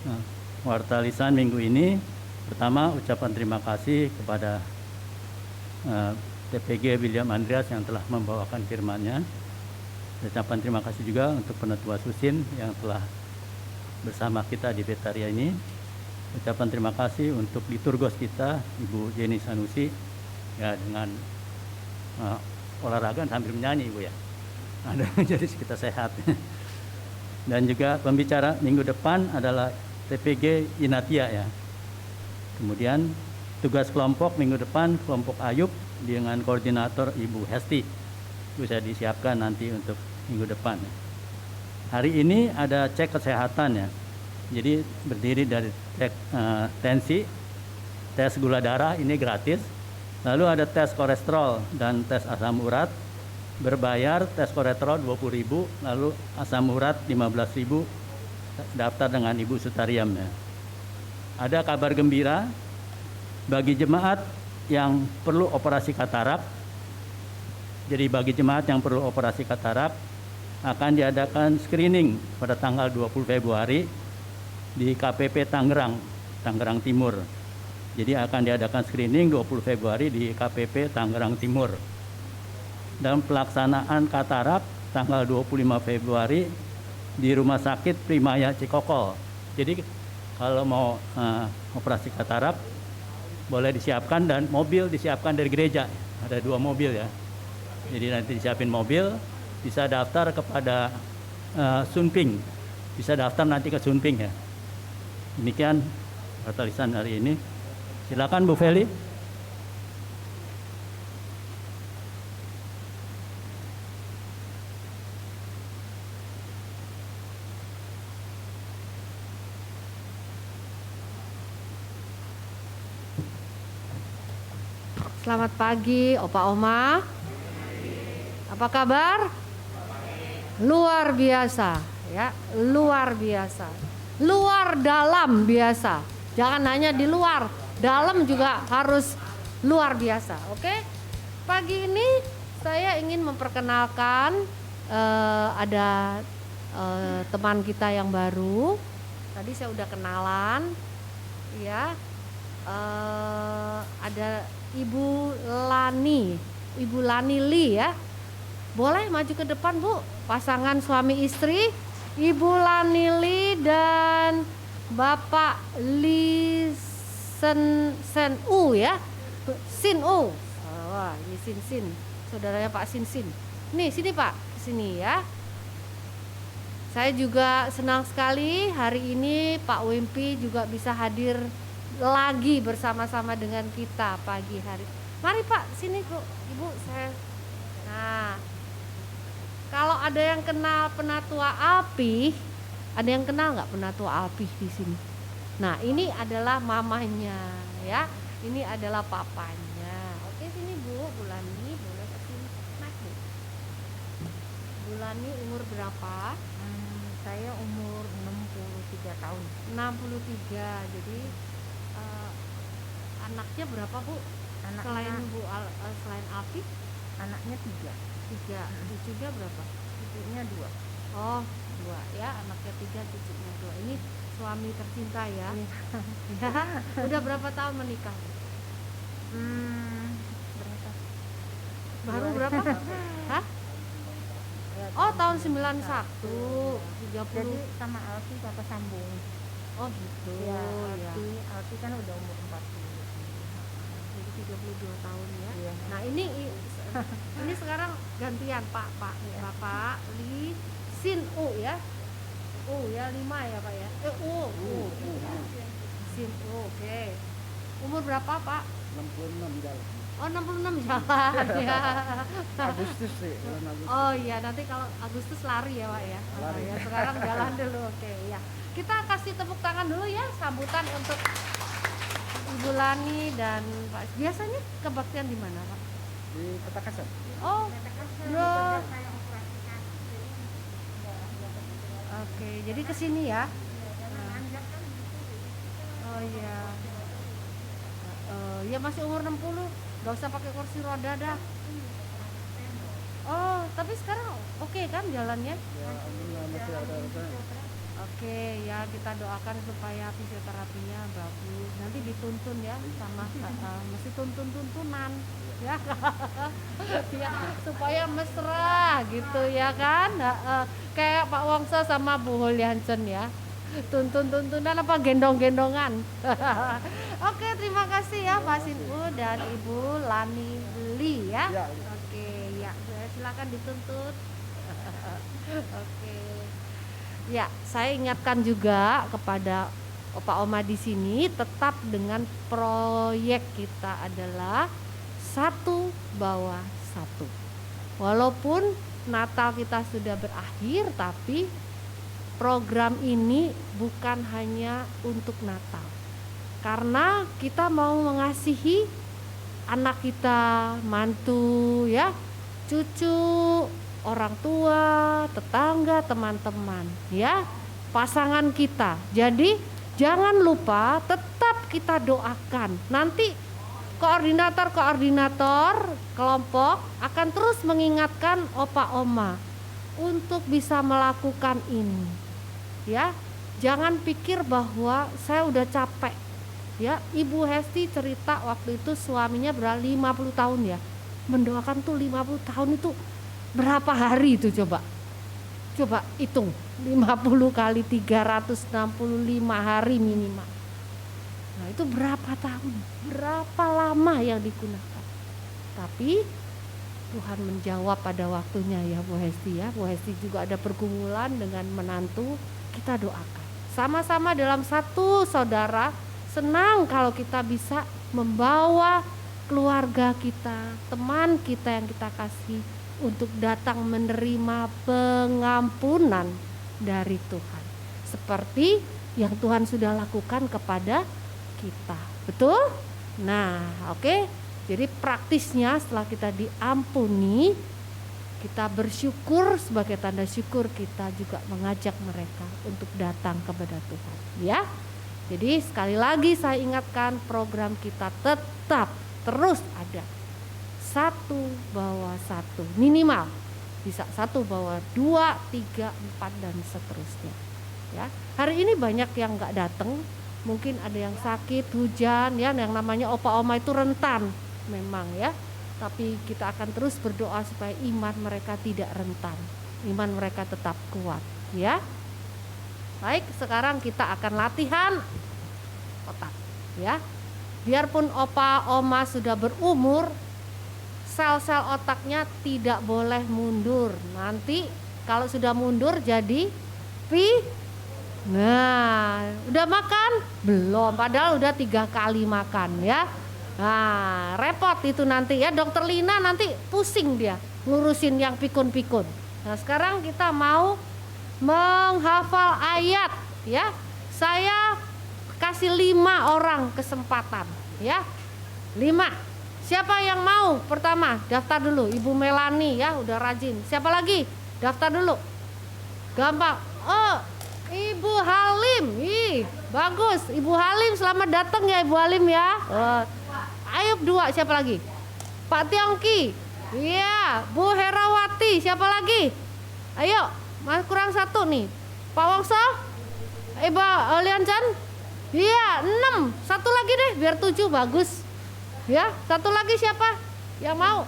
Nah, warta lisan minggu ini, pertama ucapan terima kasih kepada TPG William Andreas yang telah membawakan firman-Nya. Ucapan terima kasih juga untuk Penetua Susin yang telah bersama kita di Betaria ini. Ucapan terima kasih untuk liturgos kita Ibu Jenny Sanusi ya, dengan olahraga sambil menyanyi Ibu ya. Ada jadi kita sehat. Dan juga pembicara minggu depan adalah TPG Inatia ya. Kemudian tugas kelompok minggu depan kelompok Ayub dengan koordinator Ibu Hesti. Itu saya disiapkan nanti untuk minggu depan. Hari ini ada cek kesehatan ya. Jadi berdiri dari cek tensi, tes gula darah ini gratis. Lalu ada tes kolesterol dan tes asam urat. Berbayar, tes kolesterol 20.000, lalu asam urat 15.000, daftar dengan Ibu Sutariam ya. Ada kabar gembira bagi jemaat yang perlu operasi katarak. Jadi bagi jemaat yang perlu operasi katarak akan diadakan screening pada tanggal 20 Februari di KPP Tangerang, Tangerang Timur. Jadi akan diadakan screening 20 Februari di KPP Tangerang Timur. Dan pelaksanaan katarak tanggal 25 Februari di Rumah Sakit Primaya Cikokol. Jadi kalau mau operasi katarak boleh disiapkan, dan mobil disiapkan dari gereja. Ada 2 mobil ya. Jadi nanti disiapin mobil, bisa daftar kepada Sunping. Bisa daftar nanti ke Sunping ya. Demikian katalisan hari ini. Silakan Bu Feli. Selamat pagi, Opa Oma. Apa kabar? Luar biasa, ya, luar biasa. Luar dalam biasa. Jangan hanya di luar, dalam juga harus luar biasa, oke? Pagi ini saya ingin memperkenalkan ada teman kita yang baru. Tadi saya udah kenalan, ya. Ada Ibu Lani Li ya. Boleh maju ke depan Bu, pasangan suami istri Ibu Lani Li dan Bapak Li Sen U ya. Sin U. Wah, ini Sin. Saudaranya Pak Sin. Nih, sini Pak, sini ya. Saya juga senang sekali hari ini Pak Wimpi juga bisa hadir lagi bersama-sama dengan kita pagi hari. Mari Pak, sini Bu, Ibu saya. Nah, kalau ada yang kenal Penatua Alpi, ada yang kenal nggak Penatua Alpi di sini? Nah, ini adalah mamanya, ya. Ini adalah papanya. Oke, sini Bu Lani, boleh ke sini. Naik Bu. Bu Lani umur berapa? Saya umur 63 tahun. 63. Jadi anaknya berapa Bu? Anaknya, Selain Alpi? anaknya 3, Cucunya berapa? cucunya 2. Oh, 2 ya, anaknya 3, cucunya 2. Ini suami tercinta ya. Ya. Udah berapa tahun menikah? Berapa? Baru berapa? Hah? Oh, tahun 91, 30. Jadi sama Alfi kakak sambung. Oh, gitu. Ya, Ya. Alfi kan udah umur 40. Jadi 32 tahun ya. Iya. Nah, ini sekarang gantian Pak. Iya. Bapak Li Sin U ya. U ya, 5 ya Pak ya. U. Sin U, oke. Umur berapa Pak? 66 jalan. Oh, 66 jalan ya. Agustus sih, bulan Agustus. Oh iya, nanti kalau Agustus lari ya Pak ya. Oh, ya sekarang jalan dulu, oke ya. Kita kasih tepuk tangan dulu ya, sambutan untuk Ibu Lani dan Pak. Biasanya kebaktian di mana Pak? Di Ketakasan. Oh, bro. Oke, jadi ke sini ya. Oh iya. Ya masih umur 60, gak usah pakai kursi roda dah. Oh, tapi sekarang oke kan jalannya? Ya, alhamdulillah masih ada rasanya. Oke, ya kita doakan supaya fisioterapinya bagus. Nanti dituntun ya sama mesti tuntun-tuntunan ya. Ya, supaya mesra gitu ya kan. Kayak Pak Wongso sama Bu Hulyansen ya. Tuntun-tuntunan apa gendong-gendongan. Oke, terima kasih ya Pak Sinu dan Ibu Lani Li ya. Ya. Oke, ya silakan dituntut. Oke. Ya, saya ingatkan juga kepada Opa Oma di sini tetap dengan proyek kita adalah 1 bawah 1. Walaupun Natal kita sudah berakhir, tapi program ini bukan hanya untuk Natal. Karena kita mau mengasihi anak kita, mantu ya, cucu, orang tua, tetangga, teman-teman ya, pasangan kita. Jadi jangan lupa tetap kita doakan. Nanti koordinator kelompok akan terus mengingatkan Opa Oma untuk bisa melakukan ini. Ya, jangan pikir bahwa saya udah capek. Ya, Ibu Hesti cerita waktu itu suaminya berapa 50 tahun ya. Mendoakan tuh 50 tahun itu Berapa hari itu coba? Coba hitung, 50 kali 365 hari minimal. Nah itu berapa tahun, berapa lama yang digunakan. Tapi Tuhan menjawab pada waktunya ya Bu Hesti ya. Bu Hesti juga ada pergumulan dengan menantu, kita doakan. Sama-sama dalam satu saudara, senang kalau kita bisa membawa keluarga kita, teman kita yang kita kasih untuk datang menerima pengampunan dari Tuhan. Seperti yang Tuhan sudah lakukan kepada kita. Betul? Nah, oke. Jadi praktisnya setelah kita diampuni, kita bersyukur, sebagai tanda syukur kita juga mengajak mereka untuk datang kepada Tuhan. Ya. Jadi sekali lagi saya ingatkan, program kita tetap terus ada. 1 bawa 1 minimal, bisa 1 bawa 2, 3, 4 dan seterusnya. Ya, hari ini banyak yang nggak datang, mungkin ada yang sakit, hujan, ya, yang namanya opa-oma itu rentan, memang ya. Tapi kita akan terus berdoa supaya iman mereka tidak rentan, iman mereka tetap kuat, ya. Baik, sekarang kita akan latihan otak, ya. Biarpun opa-oma sudah berumur, sel-sel otaknya tidak boleh mundur. Nanti kalau sudah mundur jadi Nah, udah makan? Belum, padahal udah 3 kali makan ya. Nah, repot itu nanti ya. Dokter Lina nanti pusing dia ngurusin yang pikun-pikun. Nah, sekarang kita mau menghafal ayat ya. Saya kasih 5 orang kesempatan ya. 5. Siapa yang mau? Pertama, daftar dulu. Ibu Melani ya, udah rajin. Siapa lagi? Daftar dulu. Gampang. Oh, Ibu Halim. Ih, bagus. Ibu Halim, selamat datang ya Ibu Halim ya. Ayo 2, siapa lagi? Pak Tiongki. Iya, Bu Herawati. Siapa lagi? Ayo, masih kurang 1 nih. Pak Wongso? Ibu Lianchan? Iya, 6. 1 lagi deh, biar 7, bagus. Ya, 1 lagi siapa yang mau?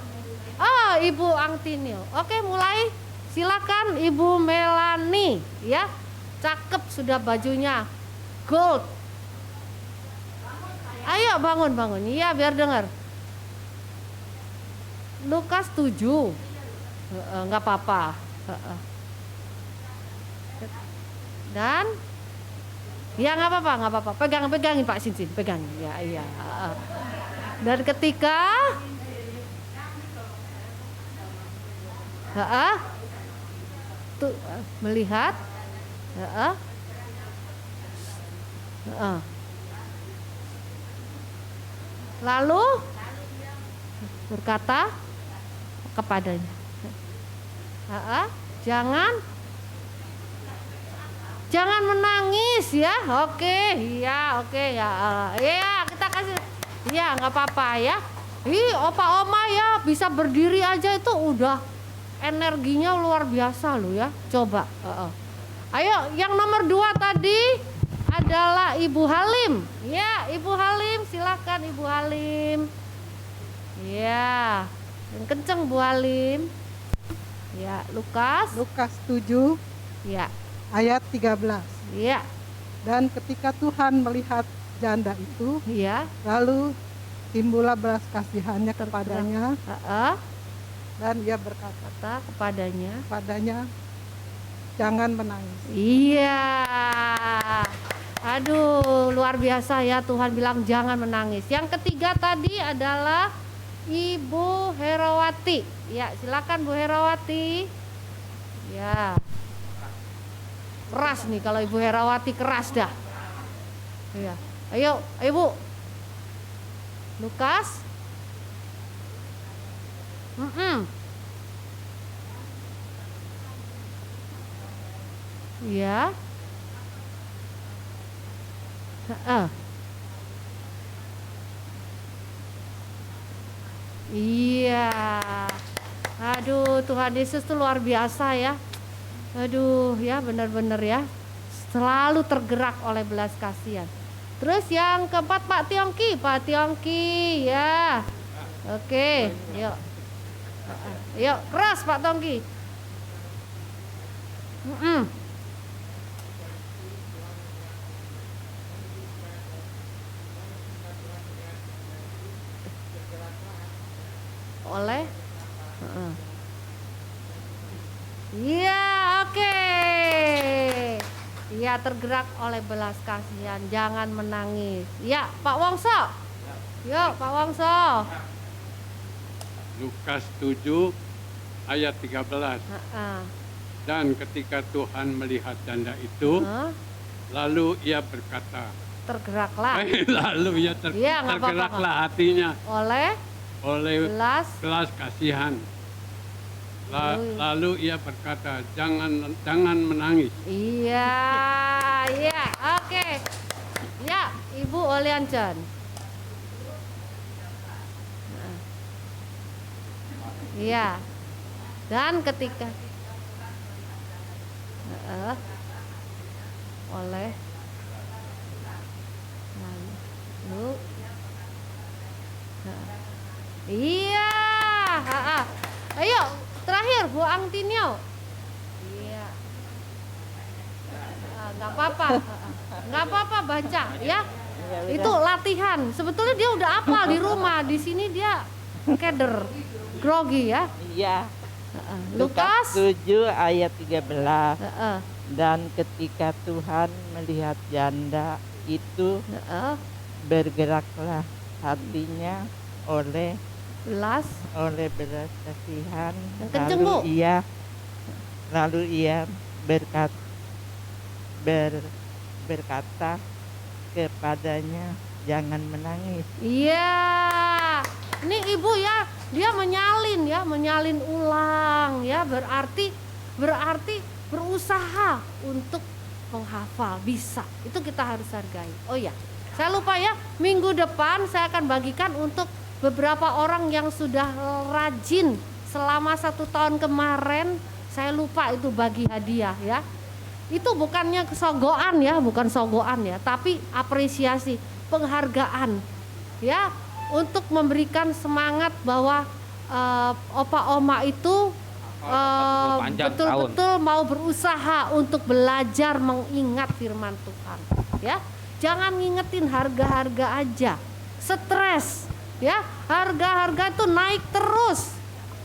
Oh, Ibu Angtinil. Oke, mulai. Silakan Ibu Melani, ya. Cakep sudah bajunya. Gold. Ayo bangun. Iya, biar dengar. Lukas 7. Enggak apa-apa. Dan ya enggak apa-apa. Pegangin Pak Sinsin, pegangin. Ya, iya. Dan ketika melihat lalu berkata kepadanya, jangan menangis ya. Oke, ya, kita kasih. Ya, nggak apa-apa ya. Opa-oma ya bisa berdiri aja itu udah energinya luar biasa loh ya. Coba. Ayo, yang nomor 2 tadi adalah Ibu Halim. Ya, Ibu Halim, silakan Ibu Halim. Ya, yang kenceng Bu Halim. Ya, Lukas 7 ya, ayat 13. ya, Dan ketika Tuhan melihat janda itu, ya, lalu timbullah belas kasihannya kepadanya, dan ia berkata kata kepadanya, jangan menangis. iya. Aduh, luar biasa ya, Tuhan bilang jangan menangis. Yang ketiga tadi adalah Ibu Herawati. Ya, silakan Bu Herawati. Ya. Keras nih kalau Ibu Herawati, keras dah. Iya. Ayo Bu. Lukas. Ya. Iya. Aduh, Tuhan Yesus tuh luar biasa ya. Aduh, ya benar-benar ya. Selalu tergerak oleh belas kasihan. Terus yang keempat Pak Tiongki ya. Oke, yuk. Yuk, keras Pak Tongki. Oleh iya, oke. Iya, tergerak oleh belas kasihan, jangan menangis. Ya, Pak Wongso. Yuk, Pak Wongso. Lukas 7 ayat 13. Dan ketika Tuhan melihat janda itu, lalu ia berkata, tergeraklah. lalu ia Iya, nggak apa-apa. tergeraklah hatinya Oleh belas kasihan. Lalu ia berkata, jangan menangis. Iya, iya, oke. Ya, Ibu Olianchan. Iya. Dan ketika oleh lalu iya, ayo terakhir Bu Angtinio. Iya, nggak apa-apa, nggak apa-apa baca ya. Itu latihan. Sebetulnya dia udah hafal di rumah. Di sini dia keder, grogi ya. Iya. Lukas 7 ayat 13. Dan ketika Tuhan melihat janda itu, bergeraklah hatinya oleh belas kasihan. Lalu ia berkata kepadanya, jangan menangis. Iya, ini ibu ya, dia menyalin ulang ya, berarti berusaha untuk menghafal, bisa. Itu kita harus hargai. Oh ya, saya lupa ya, minggu depan saya akan bagikan untuk beberapa orang yang sudah rajin selama 1 tahun kemarin. Saya lupa itu bagi hadiah ya. Itu bukannya kesogoan ya, bukan sogoan ya, tapi apresiasi, penghargaan ya, untuk memberikan semangat bahwa opa oma itu betul-betul mau berusaha untuk belajar mengingat firman Tuhan ya. Jangan ngingetin harga-harga aja, stres ya, harga-harga itu naik terus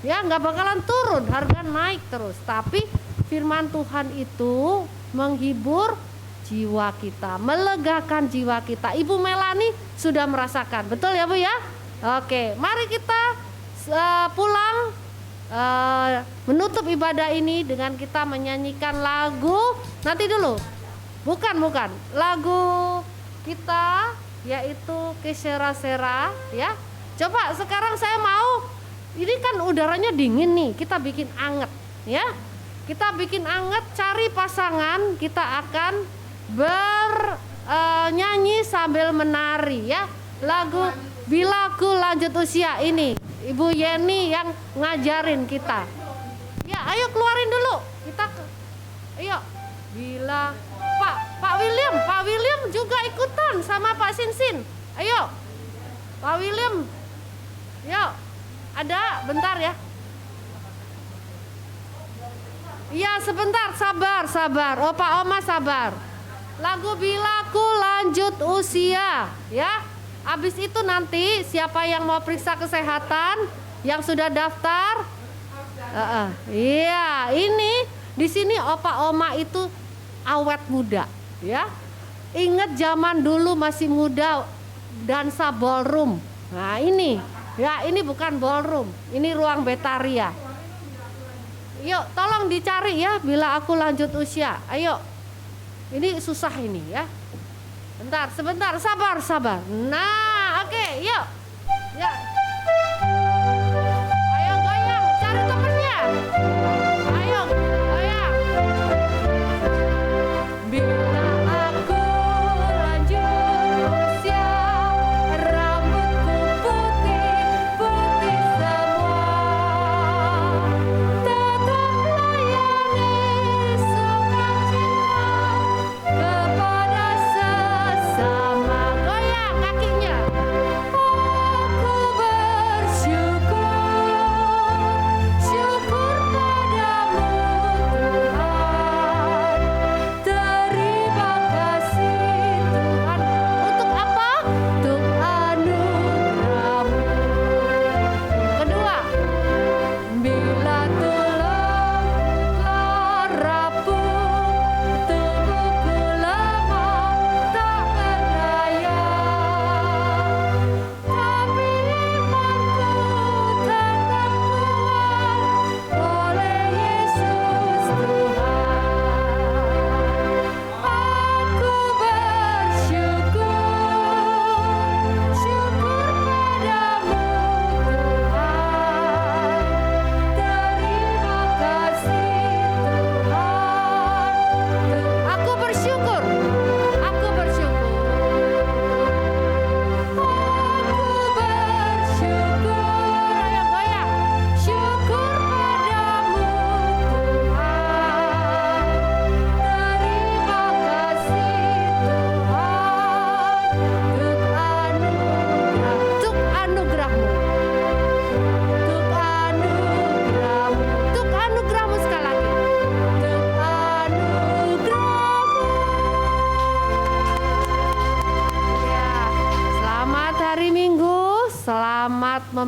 ya, nggak bakalan turun, harga naik terus. Tapi firman Tuhan itu menghibur jiwa kita, melegakan jiwa kita. Ibu Melani sudah merasakan, betul ya Bu ya? Oke, mari kita pulang menutup ibadah ini dengan kita menyanyikan lagu. Nanti dulu, bukan lagu kita yaitu Kesera-sera ya. Coba sekarang saya mau, ini kan udaranya dingin nih, kita bikin anget ya. Kita bikin anget, cari pasangan, kita akan bernyanyi sambil menari ya. Lagu Bila Ku Lanjut Usia ini Ibu Yeni yang ngajarin kita. Ya, ayo keluarin dulu. Ayo. Bila Pak William juga ikutan sama Pak Sinsin. Ayo. Pak William. Yuk. Ada bentar ya. Iya, sebentar, sabar. Opa Oma sabar. Lagu Bila Ku Lanjut Usia ya. Habis itu nanti siapa yang mau periksa kesehatan, yang sudah daftar, iya, ini di sini opa oma itu awet muda, ya. Ingat zaman dulu masih muda, dansa ballroom. Nah ini, ya ini bukan ballroom, ini ruang Betaria. Yuk, tolong dicari ya, Bila Aku Lanjut Usia. Ayo, ini susah ini ya. Sebentar, sabar. Nah, oke, yuk. Ya. Ayo goyang, cari temennya. Ayo, goyang. Bila aku lanjut usia, rambutku putih semua. Tetap layani sukacita kepada sesama. Goyang kakinya. Aku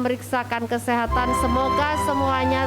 memeriksakan kesehatan. Semoga semuanya